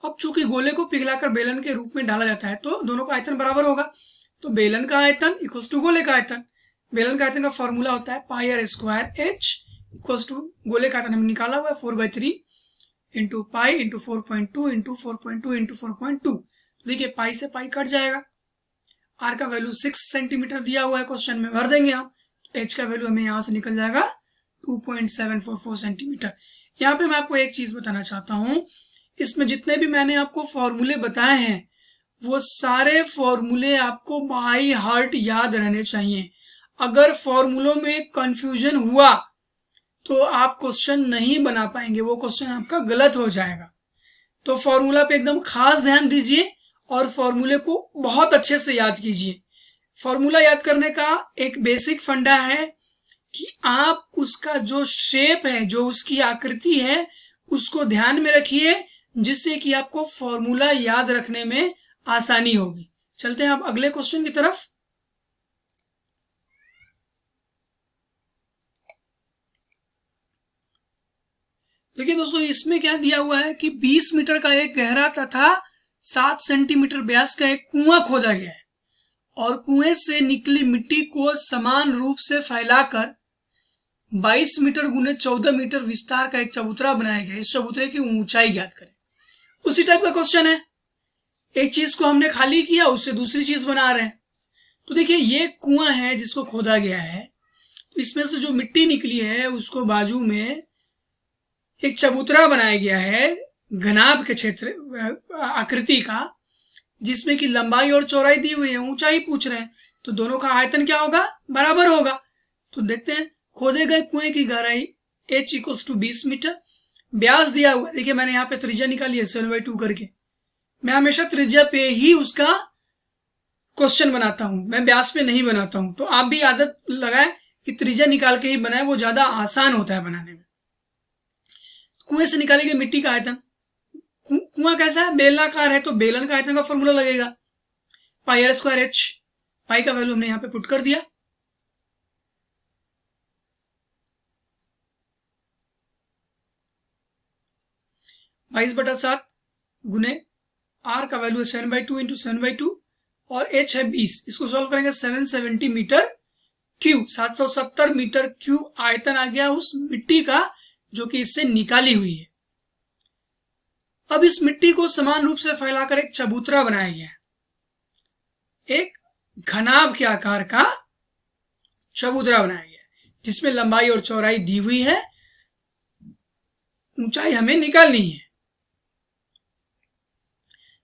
Speaker 1: अब चूंकि गोले को पिघलाकर बेलन के रूप में डाला जाता है, तो दोनों का आयतन बराबर होगा। तो बेलन का आयतन इक्वल्स टू गोले का आयतन। बेलन का आयतन का फॉर्मूला होता है pi r square h equals to गोले का आयतन हमने निकाला हुआ है 4/3 into pi into 4.2 into 4.2 into 4.2। देखिए पाई से पाई कट जाएगा, r का वैल्यू 6 सेंटीमीटर दिया हुआ है, क्वेश्चन में भर देंगे हम। तो h का वैल्यू हमें यहाँ से निकल जाएगा 2.744 सेंटीमीटर। यहाँ पे मैं आपको एक चीज बताना चाहता हूँ, इसमें जितने भी मैंने आपको फॉर्मूले बताए हैं वो सारे फॉर्मूले आपको बाई हार्ट याद रहने चाहिए। अगर फॉर्मूलों में कंफ्यूजन हुआ तो आप क्वेश्चन नहीं बना पाएंगे, वो क्वेश्चन आपका गलत हो जाएगा। तो फॉर्मूला पे एकदम खास ध्यान दीजिए और फॉर्मूले को बहुत अच्छे से याद कीजिए। फॉर्मूला याद करने का एक बेसिक फंडा है कि आप उसका जो शेप है, जो उसकी आकृति है, उसको ध्यान में रखिए, जिससे कि आपको फॉर्मूला याद रखने में आसानी होगी। चलते हैं अब अगले क्वेश्चन की तरफ। देखिए दोस्तों, इसमें क्या दिया हुआ है कि 20 मीटर का एक गहरा तथा 7 सेंटीमीटर व्यास का एक कुआं खोदा गया है और कुएं से निकली मिट्टी को समान रूप से फैलाकर 22 मीटर गुने 14 मीटर विस्तार का एक चबूतरा बनाया गया, इस चबूतरे की ऊंचाई ज्ञात करें। उसी टाइप का क्वेश्चन है, एक चीज को हमने खाली किया, उससे दूसरी चीज बना रहे हैं। तो देखिए ये कुआं है जिसको खोदा गया है, तो इसमें से जो मिट्टी निकली है उसको बाजू में एक चबूतरा बनाया गया है घनाभ के क्षेत्र आकृति का, जिसमें कि लंबाई और चौड़ाई दी हुई है, ऊंचाई पूछ रहे हैं, तो दोनों का आयतन क्या होगा, बराबर होगा। तो देखते हैं, खोदे गए कुएं की गहराई h = 20 मीटर, व्यास दिया हुआ, देखिए मैंने यहाँ पे त्रिज्या निकाली है 7/2 करके। मैं हमेशा त्रिज्या पे ही उसका क्वेश्चन बनाता हूं, मैं व्यास पे नहीं बनाता हूं। तो आप भी आदत लगाएं कि त्रिज्या निकाल के ही बनाएं, वो ज्यादा आसान होता है बनाने में। कुएं से निकाली गई मिट्टी का आयतन, कुआं कैसा है, बेलनाकार है, तो बेलन का आयतन का फॉर्मूला लगेगा πr²h। पाई का वैल्यू हमने यहाँ पे पुट कर दिया, (22/7) गुने r का वैल्यू है 7/2 × 7/2 और h है 20। इसको सॉल्व करेंगे 770 मीटर क्यूब, 770 मीटर क्यूब आयतन आ गया उस मिट्टी का जो कि इससे निकाली हुई है। अब इस मिट्टी को समान रूप से फैलाकर एक चबूतरा बनाया गया है, एक घनाभ के आकार का चबूतरा बनाया गया है, जिसमें लंबाई और चौड़ाई दी हुई है, ऊंचाई हमें निकालनी है।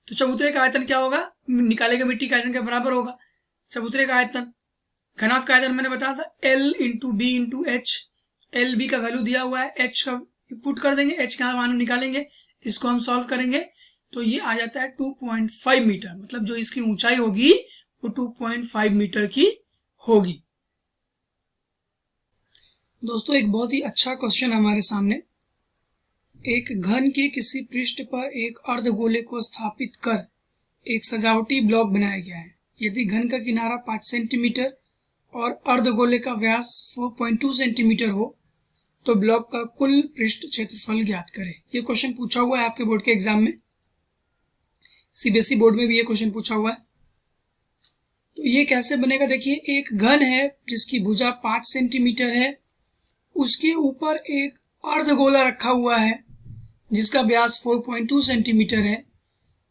Speaker 1: तो चबूतरे का आयतन क्या होगा, निकाले गए मिट्टी का आयतन के बराबर होगा। चबूतरे का आयतन, घनाभ का आयतन मैंने बताया था L × B × H। L B का वैल्यू दिया हुआ है, H का पुट कर देंगे, H का मान निकालेंगे, इसको हम सॉल्व करेंगे तो ये आ जाता है 2.5 मीटर, मतलब जो इसकी ऊंचाई होगी वो 2.5 मीटर की होगी। दोस्तों एक बहुत ही अच्छा क्वेश्चन हमारे सामने, एक घन के किसी पृष्ठ पर एक अर्धगोले को स्थापित कर एक सजावटी ब्लॉक बनाया गया है। यदि घन का किनारा 5 सेंटीमीटर और अर्धगोले का व्यास 4.2 सेंटीमीटर हो तो ब्लॉक का कुल पृष्ठ क्षेत्रफल ज्ञात करें। ये क्वेश्चन पूछा हुआ है आपके बोर्ड के एग्जाम में, सीबीएसई बोर्ड में भी ये क्वेश्चन पूछा हुआ है। तो ये कैसे बनेगा, देखिए एक घन है जिसकी भुजा 5 सेंटीमीटर है, उसके ऊपर एक अर्धगोला रखा हुआ है जिसका व्यास 4.2 सेंटीमीटर है,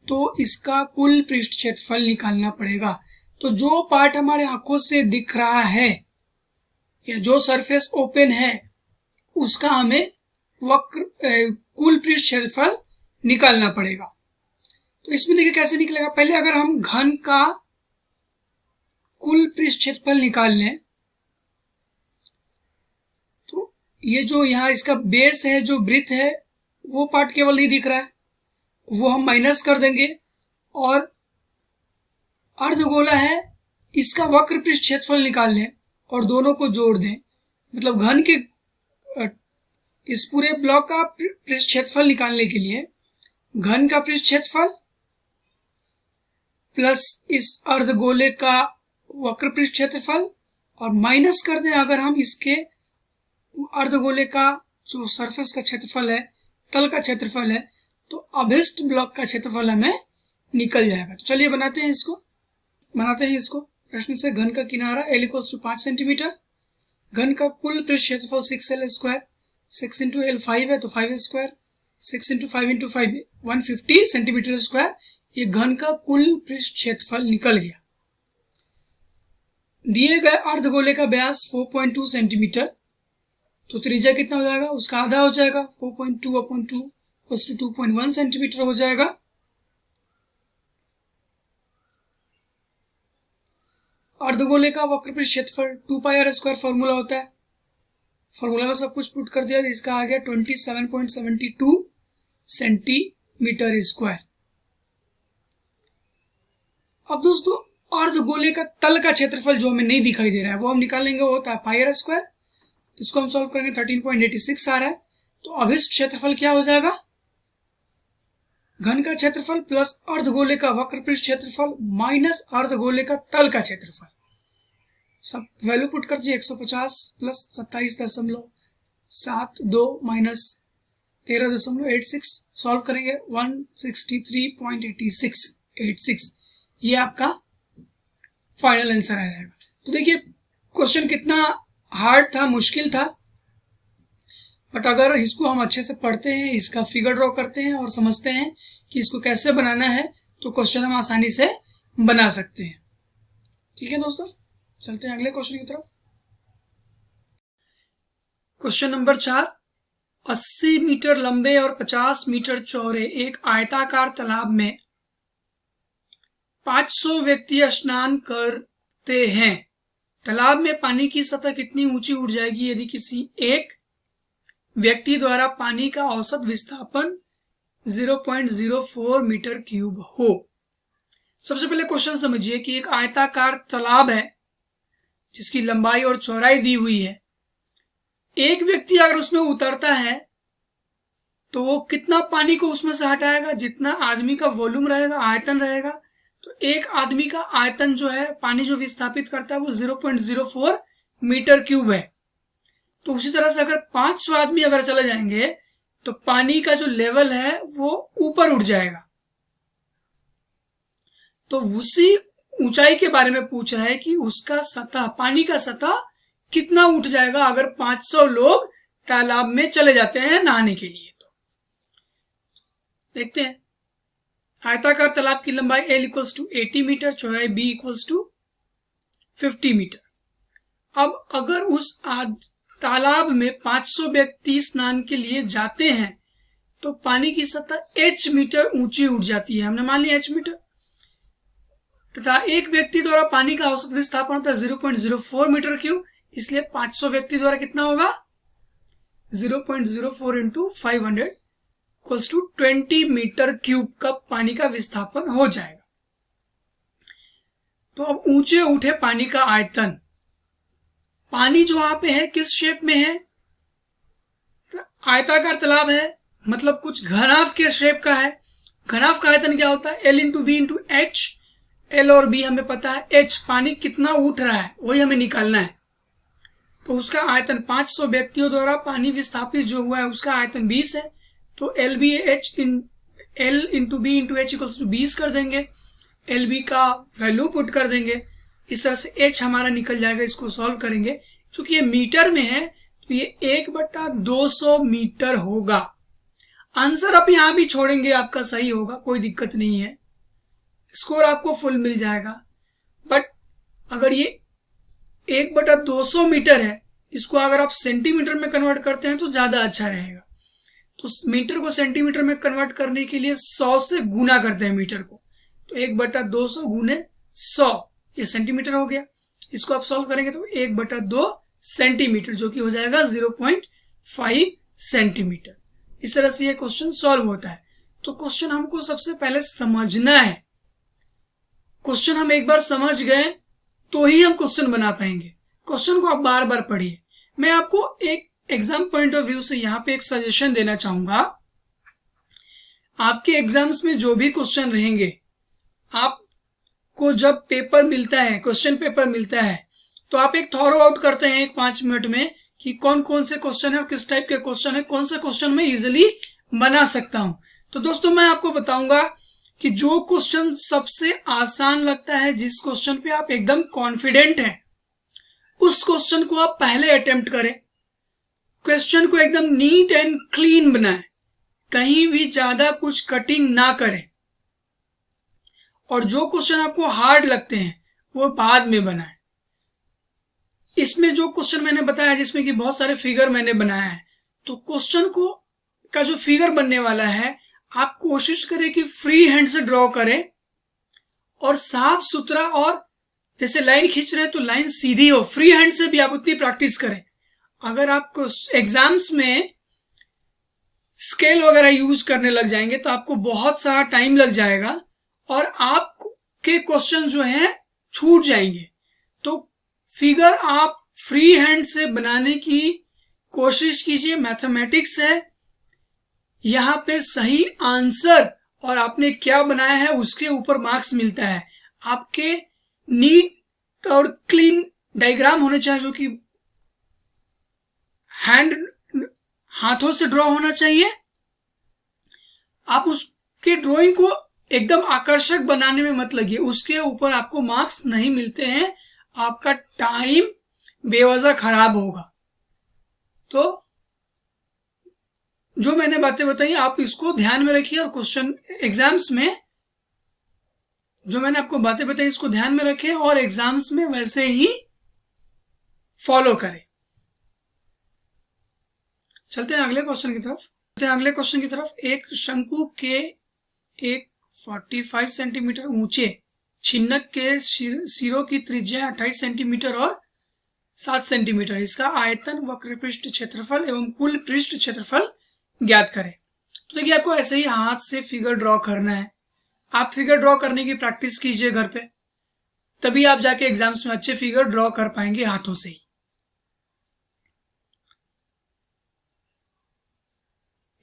Speaker 1: तो इसका कुल पृष्ठ क्षेत्रफल निकालना पड़ेगा। तो जो पार्ट हमारे आंखों से दिख रहा है या जो सरफेस ओपन है उसका हमें वक्र कुल पृष्ठ क्षेत्रफल निकालना पड़ेगा। तो इसमें देखिए कैसे निकलेगा, पहले अगर हम घन का कुल पृष्ठ क्षेत्रफल निकाल लें तो ये जो यहाँ इसका बेस है, जो वृत्त है, वो पार्ट केवल नहीं दिख रहा है, वो हम माइनस कर देंगे, और अर्धगोला है इसका वक्र पृष्ठ क्षेत्रफल निकाल लें और दोनों को जोड़ दें, मतलब घन के इस पूरे ब्लॉक का पृष्ठ क्षेत्रफल निकालने के लिए घन का पृष्ठ क्षेत्रफल प्लस इस अर्धगोले का वक्र पृष्ठ क्षेत्रफल और माइनस कर दें अगर हम इसके अर्धगोले का जो सरफेस का क्षेत्रफल है, तल का क्षेत्रफल है, तो अभिष्ट ब्लॉक का क्षेत्रफल हमें निकल जाएगा। तो चलिए बनाते हैं इसको। प्रश्न से घन का किनारा L = 5 सेंटीमीटर, घन का कुल पृष्ठ क्षेत्रफल 6L², 6 × L 5 है तो 5² 6 × 5 × 5 150 सेंटीमीटर स्क्वायर। ये घन का कुल पृष्ठ क्षेत्रफल निकल गया। दिए गए अर्धगोले का व्यास 4.2 सेंटीमीटर, तो त्रिज्या कितना हो जाएगा, उसका आधा हो जाएगा, 4.2/2 = 2.1 सेंटीमीटर हो जाएगा। अर्धगोले का वक्र पृष्ठ क्षेत्रफल 2πr² फॉर्मूला होता है, फॉर्मूला में सब कुछ पुट कर दिया, इसका आ गया 27.72 सेंटीमीटर स्क्वायर। अब दोस्तों अर्धगोले का तल का क्षेत्रफल जो हमें नहीं दिखाई दे रहा है वो हम निकालेंगे, वो होता है πr²। इसको हम सॉल्व करेंगे 13.86 आ रहा है। तो अभिष्ट क्षेत्रफल क्या हो जाएगा, घन का क्षेत्रफल प्लस अर्धगोले का वक्र पृष्ठ क्षेत्रफल माइनस अर्धगोले का तल का क्षेत्रफल, सब वैल्यू पुट कर दीजिए। 150 प्लस 27.72 माइनस 13.86, सॉल्व करेंगे 163.86, ये आपका फाइनल आंसर आ जाएगा। तो देखिए क्वेश्चन कितना हार्ड था, मुश्किल था, बट अगर इसको हम अच्छे से पढ़ते हैं, इसका फिगर ड्रॉ करते हैं और समझते हैं कि इसको कैसे बनाना है, तो क्वेश्चन हम आसानी से बना सकते हैं। ठीक है दोस्तों, चलते हैं अगले क्वेश्चन की तरफ। क्वेश्चन नंबर 4, 80 मीटर लंबे और 50 मीटर चौड़े एक आयताकार तालाब में 500 व्यक्ति स्नान करते हैं। तालाब में पानी की सतह कितनी ऊंची उठ जाएगी यदि किसी एक व्यक्ति द्वारा पानी का औसत विस्थापन 0.04 मीटर क्यूब हो। सबसे पहले क्वेश्चन समझिए कि एक आयताकार तालाब है जिसकी लंबाई और चौड़ाई दी हुई है। एक व्यक्ति अगर उसमें उतरता है तो वो कितना पानी को उसमें से हटाएगा? जितना आदमी का वॉल्यूम रहेगा, आयतन रहेगा, तो एक आदमी का आयतन जो है, पानी जो विस्थापित करता है वो 0.04 मीटर क्यूब है। तो उसी तरह से अगर 500 आदमी अगर चले जाएंगे तो पानी का जो लेवल है वो ऊपर उठ जाएगा। तो उसी ऊंचाई के बारे में पूछ रहा है कि उसका सतह, पानी का सतह कितना उठ जाएगा अगर 500 लोग तालाब में चले जाते हैं नहाने के लिए। तो देखते हैं। आयताकार तालाब की लंबाई L = 80 मीटर, चौड़ाई B = 50 मीटर। अब अगर उस तालाब में 500 व्यक्ति स्नान के लिए जाते हैं तो पानी की सतह h मीटर ऊंची उठ जाती है। हमने मान लिया h मीटर, तथा एक व्यक्ति द्वारा पानी का औसत विस्थापन होता है 0.04 मीटर क्यूब, इसलिए 500 व्यक्ति द्वारा कितना होगा? 0.04 इंटू 500 = 20 मीटर क्यूब का पानी का विस्थापन हो जाएगा। तो अब ऊंचे उठे पानी का आयतन। पानी जो वहां पे है किस शेप में है? तो आयताकार तालाब है, मतलब कुछ घनाभ के शेप का है। घनाभ का आयतन क्या होता है? L × B × H। L और B हमें पता है, H पानी कितना उठ रहा है वही हमें निकालना है। तो उसका आयतन 500 व्यक्तियों द्वारा पानी विस्थापित जो हुआ है उसका आयतन 20 है। तो L × B × H = 20 कर देंगे, LB का वैल्यू पुट कर देंगे। इस तरह से H हमारा निकल जाएगा। इसको सॉल्व करेंगे, चूंकि ये मीटर में है तो ये 1/200 मीटर होगा। आंसर आप यहां भी छोड़ेंगे, आपका सही होगा, कोई दिक्कत नहीं है, स्कोर आपको फुल मिल जाएगा। बट अगर ये 1/200 मीटर है, इसको अगर आप सेंटीमीटर में कन्वर्ट करते हैं तो ज्यादा अच्छा रहेगा। तो मीटर को सेंटीमीटर में कन्वर्ट करने के लिए 100 से गुना करते हैं मीटर को। तो 1/200 गुने 100, ये सेंटीमीटर हो गया। इसको आप सॉल्व करेंगे तो 1/2 सेंटीमीटर, जो कि हो जाएगा 0.5 सेंटीमीटर। इस तरह से ये क्वेश्चन सॉल्व होता है। तो क्वेश्चन हमको सबसे पहले समझना है। क्वेश्चन हम एक बार समझ गए तो ही हम क्वेश्चन बना पाएंगे। क्वेश्चन को आप बार बार पढ़िए। मैं आपको एक एग्जाम पॉइंट ऑफ व्यू से यहाँ पे एक सजेशन देना चाहूंगा। आपके एग्जाम्स में जो भी क्वेश्चन रहेंगे, आपको जब पेपर मिलता है, क्वेश्चन पेपर मिलता है, तो आप एक थॉरो आउट करते हैं 1-5 मिनट में कि कौन कौन से क्वेश्चन है और किस टाइप के क्वेश्चन है, कौन सा क्वेश्चन मैं इजिली बना सकता हूं। तो दोस्तों मैं आपको बताऊंगा कि जो क्वेश्चन सबसे आसान लगता है, जिस क्वेश्चन पे आप एकदम कॉन्फिडेंट हैं, उस क्वेश्चन को आप पहले अटेम्प्ट करें। क्वेश्चन को एकदम नीट एंड क्लीन बनाएं, कहीं भी ज्यादा कुछ कटिंग ना करें। और जो क्वेश्चन आपको हार्ड लगते हैं वो बाद में बनाएं। इसमें जो क्वेश्चन मैंने बताया, जिसमें कि बहुत सारे फिगर मैंने बनाया है, तो क्वेश्चन को का जो फिगर बनने वाला है, आप कोशिश करें कि फ्री हैंड से ड्रॉ करें और साफ सुथरा, और जैसे लाइन खींच रहे हैं तो लाइन सीधी हो। फ्री हैंड से भी आप उतनी प्रैक्टिस करें। अगर आपको एग्जाम्स में स्केल वगैरह यूज करने लग जाएंगे तो आपको बहुत सारा टाइम लग जाएगा और आपके क्वेश्चन जो हैं छूट जाएंगे। तो फिगर आप फ्री हैंड से बनाने की कोशिश कीजिए। मैथमेटिक्स है, यहाँ पे सही आंसर और आपने क्या बनाया है उसके ऊपर मार्क्स मिलता है। आपके नीट और क्लीन डायग्राम होने चाहिए, जो कि हाथों से ड्रॉ होना चाहिए। आप उसके ड्राइंग को एकदम आकर्षक बनाने में मत लगिए, उसके ऊपर आपको मार्क्स नहीं मिलते हैं, आपका टाइम बेवजह खराब होगा। तो जो मैंने बातें बताई आप इसको ध्यान में रखिए और क्वेश्चन एग्जाम्स में जो मैंने आपको बातें बताई इसको ध्यान में रखें और एग्जाम्स में वैसे ही फॉलो करें। चलते हैं अगले क्वेश्चन की तरफ। एक शंकु के एक 45 सेंटीमीटर ऊंचे छिन्नक के सिरों की त्रिज्या 28 सेंटीमीटर और 7 सेंटीमीटर, इसका आयतन, वक्र पृष्ठ क्षेत्रफल एवं कुल पृष्ठ क्षेत्रफल ज्ञात करें। तो देखिए आपको ऐसे ही हाथ से फिगर ड्रॉ करना है। आप फिगर ड्रॉ करने की प्रैक्टिस कीजिए घर पे, तभी आप जाके एग्जाम्स में अच्छे फिगर ड्रॉ कर पाएंगे हाथों से ही।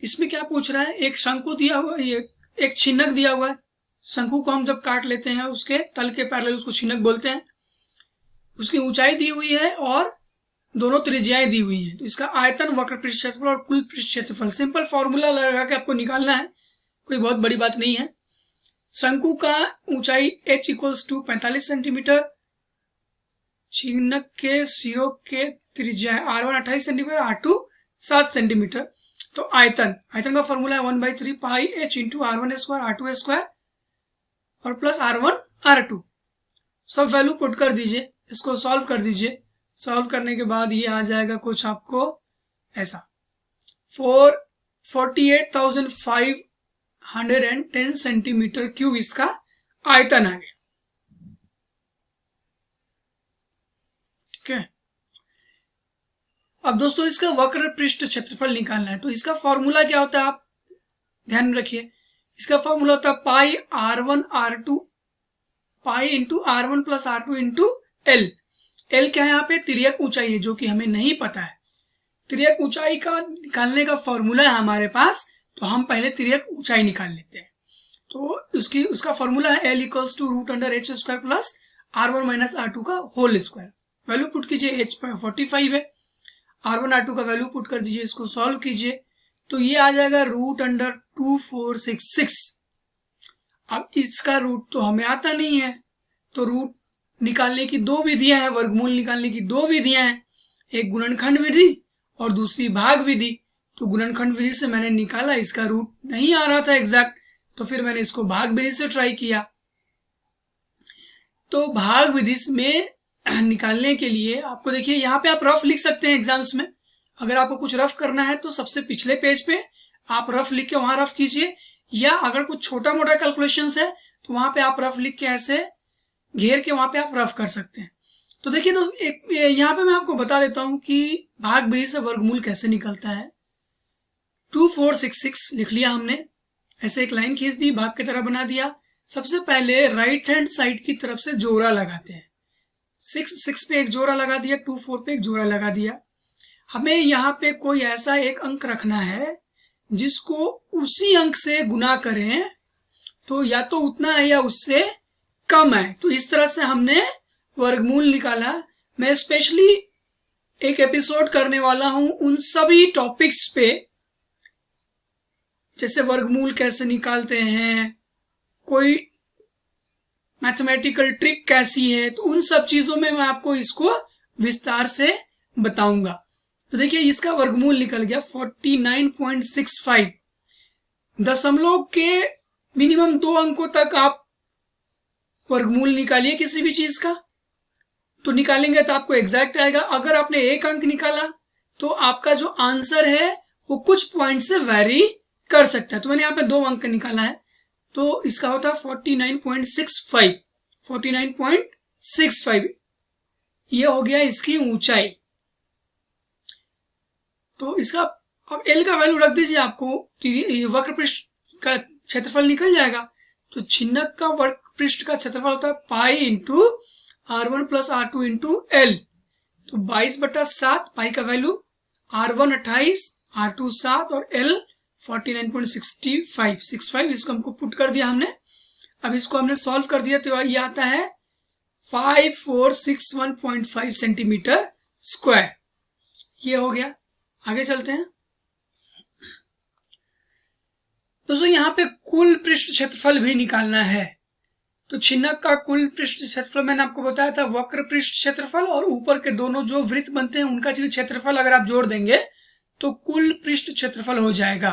Speaker 1: इसमें क्या पूछ रहा है, एक शंकु दिया हुआ है, एक छिन्नक दिया हुआ है। शंकु को हम जब काट लेते हैं उसके तल के पैरेलल उसको छिन्नक बोलते हैं। उसकी ऊंचाई दी हुई है और दोनों त्रिज्याएं दी हुई हैं। तो इसका आयतन, वक्र पृष्ठ क्षेत्रफल और कुल पृष्ठ क्षेत्रफल सिंपल फॉर्मूला लगा के आपको निकालना है, कोई बहुत बड़ी बात नहीं है। शंकु का ऊंचाई h = 45 सेंटीमीटर, छिन्नक के सिरों के त्रिज्या r1 28 सेंटीमीटर, r2 7 सेंटीमीटर। तो आयतन का फॉर्मूला है 1/3 पाई h इंटू r1² r2² और प्लस r1 r2। सब वैल्यू पुट कर दीजिए, इसको सॉल्व कर दीजिए। सॉल्व करने के बाद ये आ जाएगा कुछ आपको ऐसा 48,510 सेंटीमीटर क्यूब इसका आयतन आ गया। ठीक है, अब दोस्तों इसका वक्र पृष्ठ क्षेत्रफल निकालना है। तो इसका फॉर्मूला क्या होता है आप ध्यान में रखिए। इसका फॉर्मूला होता है पाई r1 r2 pi into r1 plus r2 into l। l क्या है यहाँ पे, तिर्यक ऊंचाई है, जो कि हमें नहीं पता है। तिर्यक ऊंचाई का निकालने का फॉर्मूला है हमारे पास, तो हम पहले तिर्यक ऊंचाई निकाल लेते हैं। तो उसका फॉर्मूला है l = √h² plus r1 minus r2 का होल स्क्वायर। वैल्यू पुट कीजिए, h 45 है, r1 r2 का वैल्यू पुट कर दीजिए, इसको सॉल्व कीजिए तो ये आ जाएगा √2466। अब इसका रूट तो हमें आता नहीं है, तो रूट निकालने की दो विधियां हैं, वर्गमूल निकालने की दो विधियां हैं, एक गुणनखंड विधि और दूसरी भाग विधि। तो गुणनखंड विधि से मैंने निकाला, इसका रूट नहीं आ रहा था एग्जैक्ट, तो फिर मैंने इसको भाग विधि से ट्राई किया। तो भाग विधि में निकालने के लिए आपको देखिए यहाँ पे आप रफ लिख सकते हैं एग्जाम्स में। अगर आपको कुछ रफ करना है तो सबसे पिछले पेज पे आप रफ लिख के वहां रफ कीजिए, या अगर कुछ छोटा मोटा कैलकुलेशंस है तो वहां पे आप रफ लिख के ऐसे घेर के वहां पे आप रफ कर सकते हैं। तो देखिए तो एक यहाँ पे मैं आपको बता देता हूं कि भाग विधि से वर्गमूल कैसे निकलता है। 2466 लिख लिया हमने, ऐसे एक लाइन खींच दी, भाग की तरह बना दिया। सबसे पहले राइट हैंड साइड की तरफ से जोड़ा लगाते हैं। 6 पे एक जोड़ा लगा दिया, 24 पे एक जोड़ा लगा दिया। हमें यहाँ पे कोई ऐसा एक अंक रखना है जिसको उसी अंक से गुना करें, तो या तो उतना है या उससे कम है। तो इस तरह से हमने वर्गमूल निकाला। मैं स्पेशली एक एपिसोड करने वाला हूं उन सभी टॉपिक्स पे, जैसे वर्गमूल कैसे निकालते हैं, कोई मैथमेटिकल ट्रिक कैसी है, तो उन सब चीजों में मैं आपको इसको विस्तार से बताऊंगा। तो देखिए इसका वर्गमूल निकल गया 49.65। दशमलव के मिनिमम 2 अंकों तक आप वर्गमूल निकालिए किसी भी चीज का, तो निकालेंगे तो आपको एग्जैक्ट आएगा। अगर आपने 1 अंक निकाला तो आपका जो आंसर है वो कुछ पॉइंट से वैरी कर सकता है। तो मैंने यहाँ पे 2 अंक निकाला है, तो इसका होता है 49.65। 49.65 ये हो गया इसकी ऊंचाई। तो इसका अब L का वैल्यू रख दीजिए, आपको वक्र पृष्ठ का क्षेत्रफल निकल जाएगा। तो छिन्नक का वक्र पृष्ठ का क्षेत्रफल होता है pi into r1 plus r2 into L। तो 22/7, पाई का वैल्यू, r1 28, r2 7 और L 49.65 इसको हमको पुट कर दिया हमने। अब इसको हमने सॉल्व कर दिया तो ये आता है 5461.5 सेंटीमीटर स्क्वायर। ये हो गया। आगे चलते हैं दोस्तों, यहाँ पे कुल पृष्ठ क्षेत्रफल भी निकालना है। तो छिन्नक का कुल पृष्ठ क्षेत्रफल मैंने आपको बताया था, वक्र पृष्ठ क्षेत्रफल और ऊपर के दोनों जो वृत्त बनते हैं उनका क्षेत्रफल अगर आप जोड़ देंगे तो कुल पृष्ठ क्षेत्रफल हो जाएगा।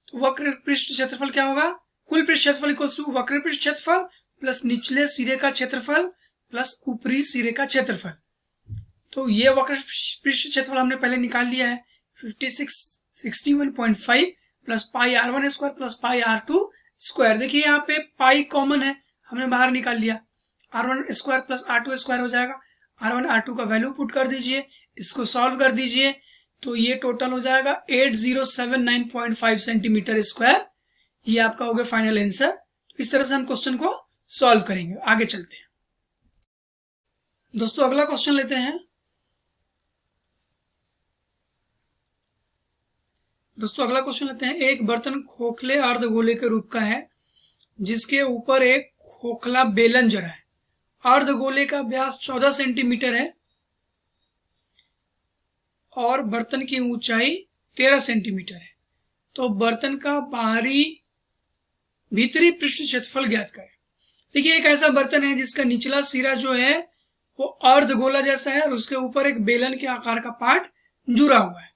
Speaker 1: तो वक्र पृष्ठ क्षेत्रफल क्या होगा? कुल पृष्ठ क्षेत्रफल इक्वल्स टू वक्र पृष्ठ क्षेत्रफल प्लस निचले सिरे का क्षेत्रफल प्लस ऊपरी सिरे का क्षेत्रफल। तो ये वक्र पृष्ठ क्षेत्रफल हमने पहले निकाल लिया है 61.5 plus pi r1 square plus pi r2 square. देखिए यहाँ पे पाई कॉमन है, हमने बाहर निकाल लिया, r1 square plus r2 square हो जाएगा। r1 r2 का वैल्यू पुट कर दीजिए, इसको सॉल्व कर दीजिए, तो ये टोटल हो जाएगा 8079.5 सेंटीमीटर स्क्वायर। ये आपका हो गया फाइनल आंसर। तो इस तरह से हम क्वेश्चन को सॉल्व करेंगे। आगे चलते हैं दोस्तों, अगला क्वेश्चन लेते हैं। अगला क्वेश्चन लेते हैं। एक बर्तन खोखले अर्धगोले के रूप का है जिसके ऊपर एक खोखला बेलन जड़ा है। अर्धगोले का व्यास 14 सेंटीमीटर है और बर्तन की ऊंचाई 13 सेंटीमीटर है। तो बर्तन का भीतरी पृष्ठ क्षेत्रफल ज्ञात करें। देखिए एक ऐसा बर्तन है जिसका निचला सिरा जो है वो अर्धगोला जैसा है और उसके ऊपर एक बेलन के आकार का पार्ट जुड़ा हुआ है।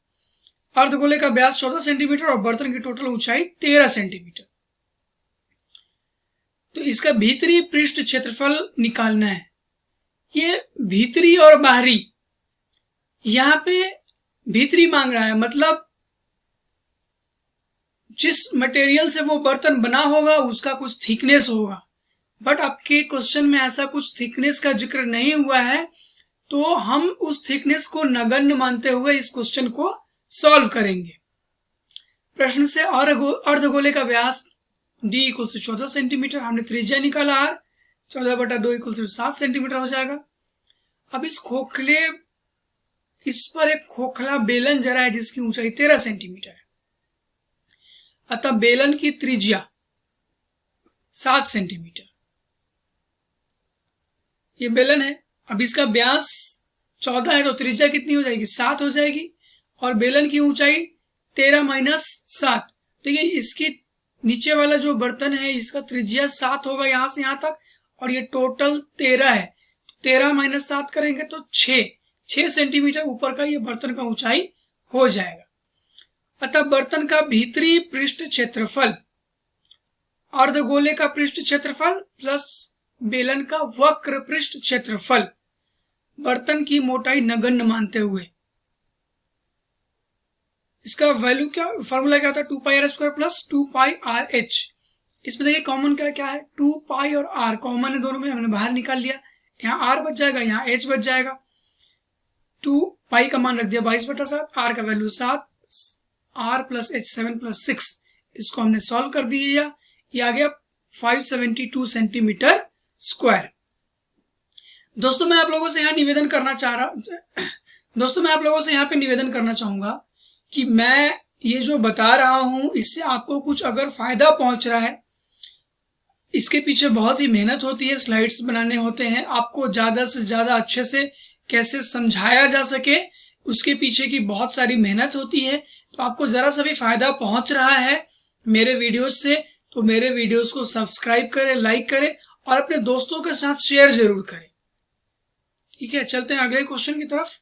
Speaker 1: अर्धगोले का व्यास 14 सेंटीमीटर और बर्तन की टोटल ऊंचाई 13 सेंटीमीटर। तो इसका भीतरी पृष्ठ क्षेत्रफल निकालना है। ये भीतरी और बाहरी, यहां पे भीतरी मांग रहा है, मतलब जिस मटेरियल से वो बर्तन बना होगा उसका कुछ थिकनेस होगा, बट आपके क्वेश्चन में ऐसा कुछ थिकनेस का जिक्र नहीं हुआ है, तो हम उस थिकनेस को नगण्य मानते हुए इस क्वेश्चन को सॉल्व करेंगे। प्रश्न से अर्धगोले का व्यास d इक्वल टू 14 सेंटीमीटर, हमने त्रिज्या निकाला r, 14/2 इक्वल टू 7 सेंटीमीटर हो जाएगा। अब इस पर एक खोखला बेलन जरा है जिसकी ऊंचाई 13 सेंटीमीटर है, अतः बेलन की त्रिज्या 7 सेंटीमीटर। ये बेलन है, अब इसका व्यास 14 है तो त्रिज्या कितनी हो जाएगी? 7 हो जाएगी, और बेलन की ऊंचाई 13 माइनस 7। देखिए इसकी नीचे वाला जो बर्तन है इसका त्रिज्या 7 होगा यहां से यहां तक, और ये टोटल 13 है, 13 माइनस 7 करेंगे तो 6 सेंटीमीटर ऊपर का ये बर्तन का ऊंचाई हो जाएगा। अतः बर्तन का भीतरी पृष्ठ क्षेत्रफल अर्धगोले का पृष्ठ क्षेत्रफल प्लस बेलन का वक्र पृष्ठ क्षेत्रफल बर्तन की मोटाई नगण्य मानते हुए, इसका वैल्यू क्या, फॉर्मूला क्या होता है? 2 pi r square plus 2 pi r h. इसमें देखिए कॉमन क्या है? 2 पाई और आर कॉमन है दोनों में, हमने बाहर निकाल लिया, यहाँ आर बच जाएगा, यहाँ एच बच जाएगा। 2 पाई का मान रख दिया 22/7, आर का value 7, R plus H 7 plus 6, इसको हमने सॉल्व कर दिया, ये आ गया 572 सेंटीमीटर स्क्वायर। दोस्तों मैं आप लोगों से यहाँ निवेदन करना चाहूंगा कि मैं ये जो बता रहा हूं इससे आपको कुछ अगर फायदा पहुंच रहा है, इसके पीछे बहुत ही मेहनत होती है, स्लाइड्स बनाने होते हैं, आपको ज्यादा से ज्यादा अच्छे से कैसे समझाया जा सके उसके पीछे की बहुत सारी मेहनत होती है। तो आपको जरा सा भी फायदा पहुंच रहा है मेरे वीडियोस से, तो मेरे वीडियोस को सब्सक्राइब करें, लाइक करें और अपने दोस्तों के साथ शेयर जरूर करें। ठीक है, चलते हैं अगले क्वेश्चन की तरफ।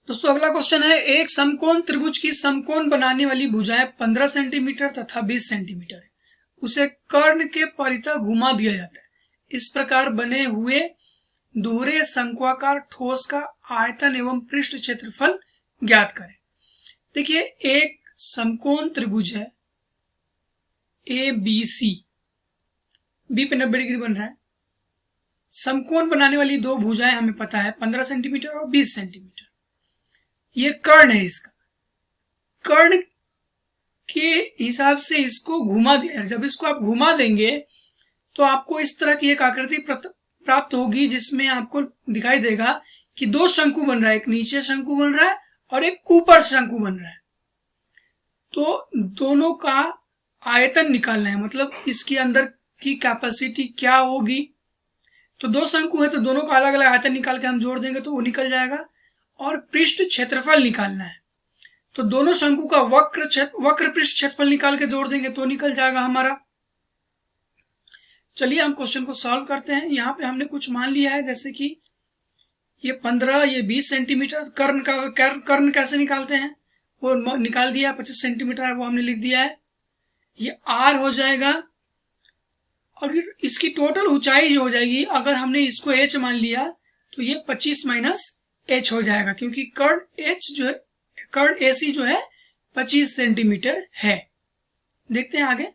Speaker 1: दोस्तों अगला क्वेश्चन है, एक समकोण त्रिभुज की समकोण बनाने वाली भुजाएं 15 सेंटीमीटर तथा 20 सेंटीमीटर है, उसे कर्ण के परितः घुमा दिया जाता है। इस प्रकार बने हुए दोहरे शंक्वाकार ठोस का आयतन एवं पृष्ठ क्षेत्रफल ज्ञात करें। देखिए एक समकोण त्रिभुज है ABC, बी पे 90 डिग्री बन रहा है। समकोण बनाने वाली दो भुजाएं हमें पता है 15 सेंटीमीटर और 20 सेंटीमीटर। ये कर्ण है, इसका कर्ण के हिसाब से इसको घुमा दिया। जब इसको आप घुमा देंगे तो आपको इस तरह की एक आकृति प्राप्त होगी जिसमें आपको दिखाई देगा कि दो शंकु बन रहा है, एक नीचे शंकु बन रहा है और एक ऊपर शंकु बन रहा है। तो दोनों का आयतन निकालना है, मतलब इसके अंदर की कैपेसिटी क्या होगी। तो दो शंकु है तो दोनों का अलग अलग आयतन निकाल के हम जोड़ देंगे तो वो निकल जाएगा। और पृष्ठ क्षेत्रफल निकालना है तो दोनों शंकु का वक्र पृष्ठ क्षेत्रफल निकाल के जोड़ देंगे तो निकल जाएगा हमारा। चलिए हम क्वेश्चन को सॉल्व करते हैं। यहाँ पे हमने कुछ मान लिया है, जैसे कि ये 15, ये 20 सेंटीमीटर। कर्ण कैसे निकालते हैं वो निकाल दिया, 25 सेंटीमीटर है वो हमने लिख दिया है। ये r हो जाएगा और फिर इसकी टोटल ऊंचाई जो हो जाएगी, अगर हमने इसको h मान लिया तो ये 25 माइनस h हो जाएगा, क्योंकि कर्ण AC जो है 25 सेंटीमीटर है। देखते हैं आगे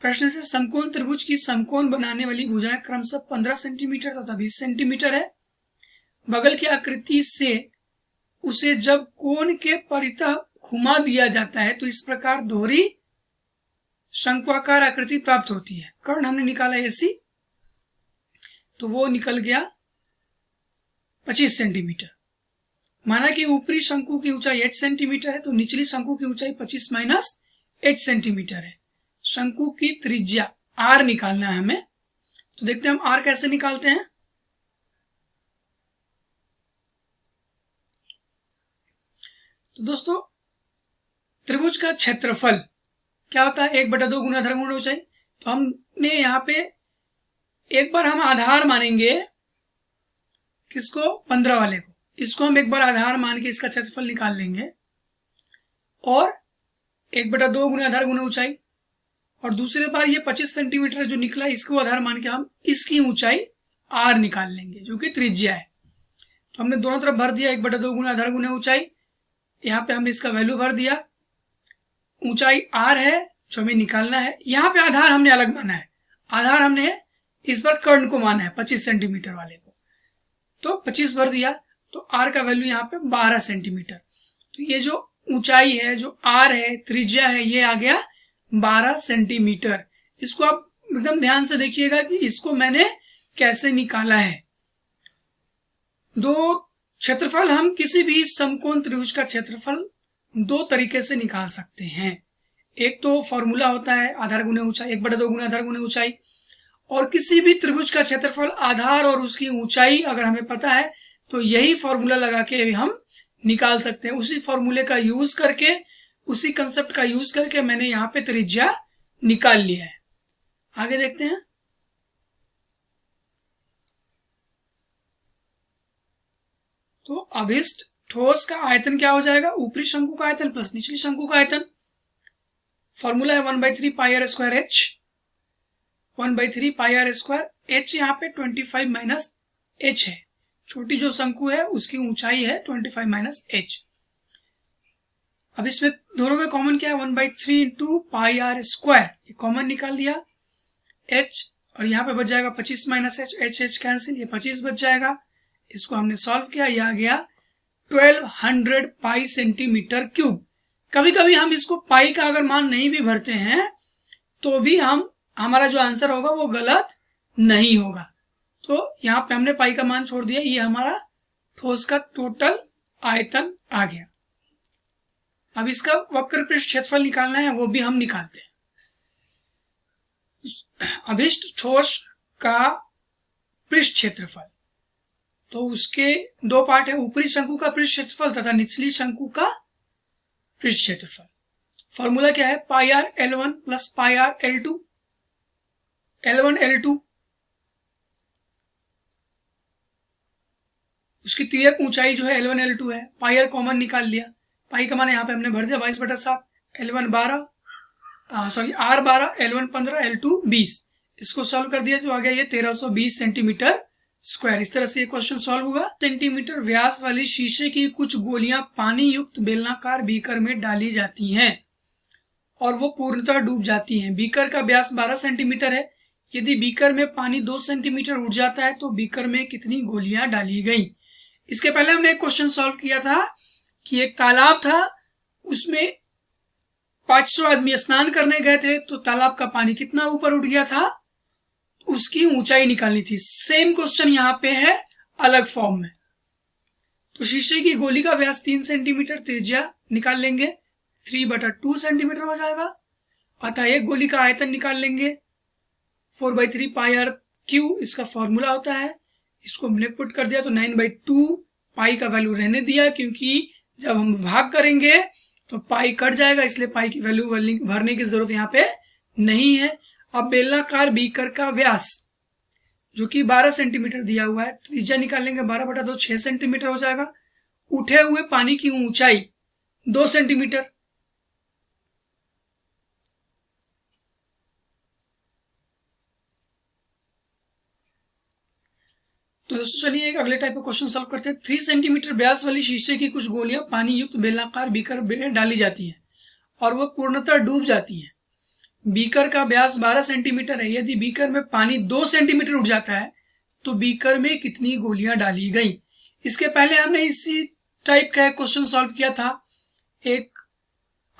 Speaker 1: प्रश्न से। समकोण त्रिभुज की समकोण बनाने वाली भुजाएं क्रमशः 15 सेंटीमीटर तथा 20 सेंटीमीटर है। बगल की आकृति से उसे जब कोण के परितः घुमा दिया जाता है तो इस प्रकार दोहरी शंक्वाकार आकृति प्राप्त होती है। कर्ण हमने निकाला AC, तो वो निकल गया 25 सेंटीमीटर। माना कि ऊपरी शंकु की ऊंचाई h सेंटीमीटर है, तो निचली शंकु की ऊंचाई 25 माइनस h सेंटीमीटर है। शंकु की त्रिज्या r निकालना है हमें, तो देखते हैं हम r कैसे निकालते हैं। तो दोस्तों, त्रिभुज का क्षेत्रफल क्या होता है? 1/2 गुना आधार गुना ऊंचाई। तो हमने यहाँ पे एक बार हम आधार मानेंगे, किसको? 15 वाले को। इसको हम एक बार आधार मान के इसका क्षेत्रफल निकाल लेंगे, और 1/2 गुना आधार गुना ऊंचाई, और दूसरे बार ये 25 सेंटीमीटर जो निकला इसको आधार मान के हम इसकी ऊंचाई r निकाल लेंगे, जो कि त्रिज्या है। तो हमने दोनों तरफ भर दिया, 1/2 गुना आधार गुना ऊंचाई। यहाँ पे हमने इसका वैल्यू भर दिया। ऊंचाई r है जो हमें निकालना है। यहाँ पे आधार हमने अलग माना है, आधार हमने इस बार कर्ण को माना है, 25 सेंटीमीटर वाले को। तो 25 भर दिया, तो r का वैल्यू यहाँ पे 12 सेंटीमीटर। तो ये जो ऊंचाई है, जो r है, त्रिज्या है, ये आ गया 12 सेंटीमीटर। इसको आप एकदम ध्यान से देखिएगा कि इसको मैंने कैसे निकाला है। दो क्षेत्रफल, हम किसी भी समकोण त्रिभुज का क्षेत्रफल दो तरीके से निकाल सकते हैं। एक तो फॉर्मूला होता है आधार गुने ऊंचाई, 1/2 गुना आधार गुने ऊंचाई। और किसी भी त्रिभुज का क्षेत्रफल, आधार और उसकी ऊंचाई अगर हमें पता है तो यही फॉर्मूला लगा के हम निकाल सकते हैं। उसी फॉर्मूले का यूज करके, उसी कंसेप्ट का यूज करके मैंने यहाँ पे त्रिज्या निकाल लिया है। आगे देखते हैं। तो अभिष्ट ठोस का आयतन क्या हो जाएगा? ऊपरी शंकु का आयतन प्लस निचली शंकु का आयतन। फॉर्मूला है 1/3 पाई r स्क्वायर h। 1/3 पाई r स्क्वायर h, यहाँ पे 25 माइनस h है। छोटी जो शंकु है उसकी ऊंचाई है 25 माइनस h। अब इसमें दोनों में कॉमन क्या है? 1/3 इंटू पाई r स्क्वायर, ये कॉमन निकाल लिया h, और यहाँ पे बच जाएगा 25 माइनस h कैंसिल, ये 25 बच जाएगा। इसको हमने सॉल्व किया, ये आ गया 1200 पाई सेंटीमीटर क्यूब। कभी कभी हम इसको पाई का अगर मान नहीं भी भरते हैं तो भी हमारा जो आंसर होगा वो गलत नहीं होगा। तो यहाँ पे हमने पाई का मान छोड़ दिया, ये हमारा ठोस का टोटल आयतन आ गया। अब इसका वक्र पृष्ठ क्षेत्रफल निकालना है, वो भी हम निकालते हैं। अभिष्ट ठोस का पृष्ठ क्षेत्रफल, तो उसके दो पार्ट है, ऊपरी शंकु का पृष्ठ क्षेत्रफल तथा निचली शंकु का पृष्ठ क्षेत्रफल। फॉर्मूला क्या है? Pi r L1 plus pi r L2। L1 L2 उसकी तिर्यक ऊंचाई जो है L1 L2 है। पाई r कॉमन निकाल लिया, पाई का मान यहाँ पे हमने भर दिया 22/7। L1 12, R 12, L1 15, L2 20। इसको सॉल्व कर दिया तो आ गया ये 1320 सेंटीमीटर स्क्वायर। इस तरह से ये क्वेश्चन सॉल्व हुआ। सेंटीमीटर व्यास वाली शीशे की कुछ गोलियां पानी युक्त बेलनाकार बीकर में डाली जाती हैं और वो पूर्णतः डूब जाती हैं। बीकर का व्यास 12 सेंटीमीटर है। यदि बीकर में पानी 2 सेंटीमीटर उठ जाता है तो बीकर में कितनी गोलियां डाली गई? इसके पहले हमने एक क्वेश्चन सॉल्व किया था कि एक तालाब था, उसमें 500 आदमी स्नान करने गए थे, तो तालाब का पानी कितना ऊपर उठ गया था, उसकी ऊंचाई निकालनी थी। सेम क्वेश्चन यहाँ पे है अलग फॉर्म में। तो शीशे की गोली का व्यास 3 सेंटीमीटर, त्रिज्या निकाल लेंगे 3/2 सेंटीमीटर हो जाएगा। अतः एक गोली का आयतन निकाल लेंगे 4/3 पाई r क्यू, इसका फॉर्मूला होता है। इसको हमने पुट कर दिया तो 9/2, पाई का वैल्यू रहने दिया क्योंकि जब हम भाग करेंगे तो पाई कट जाएगा, इसलिए पाई की वैल्यू भरने की जरूरत यहाँ पे नहीं है। अब बेलनाकार बीकर का व्यास, जो कि 12 सेंटीमीटर दिया हुआ है। त्रिज्या निकालेंगे 12/2 6 सेंटीमीटर हो जाएगा। उठे हुए पानी की ऊंचाई 2 सेंटीमीटर। तो दोस्तों चलिए एक अगले टाइप का क्वेश्चन सॉल्व करते हैं। 3 सेंटीमीटर व्यास वाली शीशे की कुछ गोलियां पानी युक्त बेलनाकार बीकर में डाली जाती हैं और वह पूर्णतः डूब जाती हैं। बीकर का व्यास 12 सेंटीमीटर है। यदि बीकर में पानी 2 सेंटीमीटर उठ जाता है तो बीकर में कितनी गोलियां डाली गई। इसके पहले हमने इसी टाइप का क्वेश्चन सॉल्व किया था। एक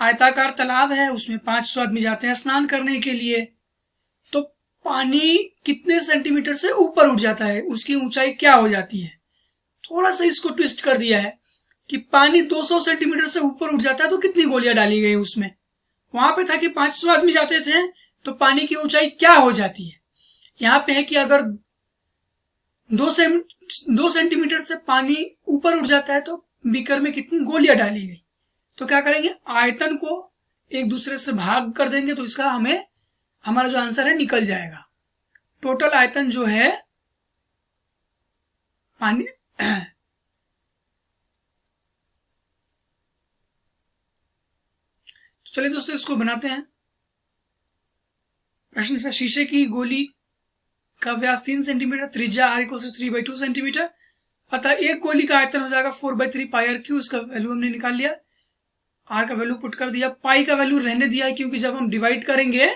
Speaker 1: आयताकार तालाब है, उसमें 500 आदमी जाते हैं स्नान करने के लिए। तो पानी कितने सेंटीमीटर से ऊपर उठ जाता है, उसकी ऊंचाई क्या हो जाती है। थोड़ा सा इसको ट्विस्ट कर दिया है कि पानी 200 सेंटीमीटर से ऊपर उठ जाता है तो कितनी गोलियां डाली गई उसमें। वहां पे था कि 500 आदमी जाते थे तो पानी की ऊंचाई क्या हो जाती है। यहाँ पे है कि अगर 2 सेंटीमीटर से पानी ऊपर उठ जाता है तो बीकर में कितनी गोलियां डाली गई। तो क्या करेंगे, आयतन को एक दूसरे से भाग कर देंगे तो इसका हमारा जो आंसर है निकल जाएगा। टोटल आयतन जो है पानी तो चलिए दोस्तों इसको बनाते हैं। प्रश्न से शीशे की गोली का व्यास 3 सेंटीमीटर, त्रिज्या r = 3/2 सेंटीमीटर, अतः एक गोली का आयतन हो जाएगा 4/3 πr3। उसका वैल्यू हमने निकाल लिया। r का वैल्यू पुट कर दिया। पाई का वैल्यू रहने दिया है क्योंकि जब हम डिवाइड करेंगे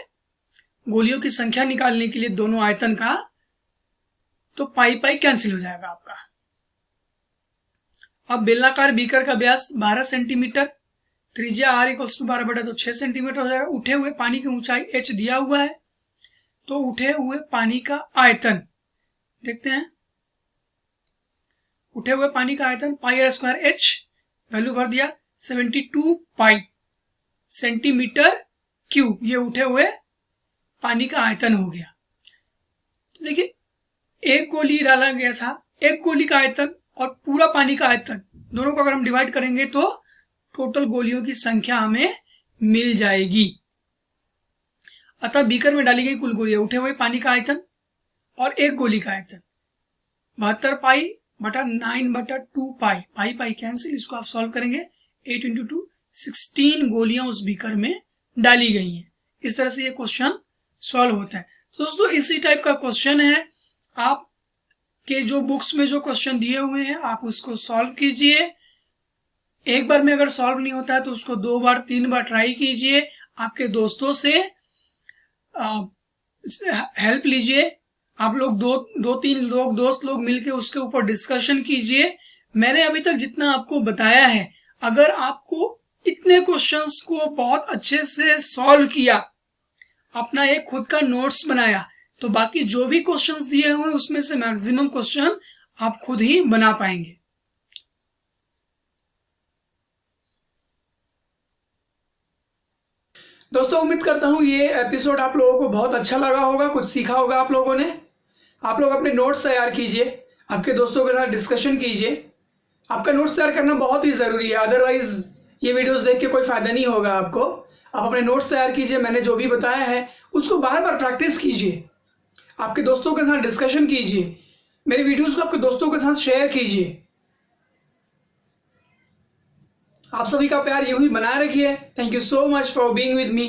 Speaker 1: गोलियों की संख्या निकालने के लिए दोनों आयतन का, तो पाई कैंसिल हो जाएगा आपका। अब बेलनाकार बीकर का व्यास 12 सेंटीमीटर, त्रिज्या r = 12/2 6 सेंटीमीटर हो जाएगा। उठे हुए पानी की ऊंचाई h दिया हुआ है, तो उठे हुए पानी का आयतन देखते हैं। उठे हुए पानी का आयतन πr² h, वैल्यू भर दिया 72 पाई सेंटीमीटर क्यूब। ये उठे हुए पानी का आयतन हो गया। तो देखिए एक गोली डाला गया था, एक गोली का आयतन और पूरा पानी का आयतन दोनों को अगर हम डिवाइड करेंगे तो टोटल गोलियों की संख्या हमें मिल जाएगी। अतः बीकर में डाली गई कुल गोलियां, उठे हुए पानी का आयतन और एक गोली का आयतन 72 पाई बटा 9/2 पाई। पाई कैंसिल, इसको आप सॉल्व करेंगे 8 × 2 16 गोलियां उस बीकर में डाली गई हैं। इस तरह से ये क्वेश्चन सॉल्व होता है। तो दोस्तों इसी टाइप का क्वेश्चन है। आप के जो बुक्स में जो क्वेश्चन दिए हुए हैं आप उसको सॉल्व कीजिए। एक बार में अगर सॉल्व नहीं होता है तो उसको 2 बार 3 बार ट्राई कीजिए। आपके दोस्तों से हेल्प लीजिए। आप लोग दो तीन लोग दोस्त लोग मिलके उसके ऊपर डिस्कशन कीजिए। मैंने अभी तक जितना आपको बताया है, अगर आपको इतने क्वेश्चंस को बहुत अच्छे से सॉल्व किया, अपना एक खुद का नोट्स बनाया, तो बाकी जो भी क्वेश्चंस दिए हुए उसमें से मैक्सिमम क्वेश्चन आप खुद ही बना पाएंगे। दोस्तों उम्मीद करता हूँ ये एपिसोड आप लोगों को बहुत अच्छा लगा होगा, कुछ सीखा होगा आप लोगों ने। आप लोग अपने नोट्स तैयार कीजिए, आपके दोस्तों के साथ डिस्कशन कीजिए। आपका नोट्स तैयार करना बहुत ही ज़रूरी है, अदरवाइज ये वीडियोस देख के कोई फ़ायदा नहीं होगा आपको। आप अपने नोट्स तैयार कीजिए, मैंने जो भी बताया है उसको बार बार प्रैक्टिस कीजिए, आपके दोस्तों के साथ डिस्कशन कीजिए, मेरी वीडियोस को आपके दोस्तों के साथ शेयर कीजिए। आप सभी का प्यार यूं ही बनाए रखिए। Thank you so much for being with me.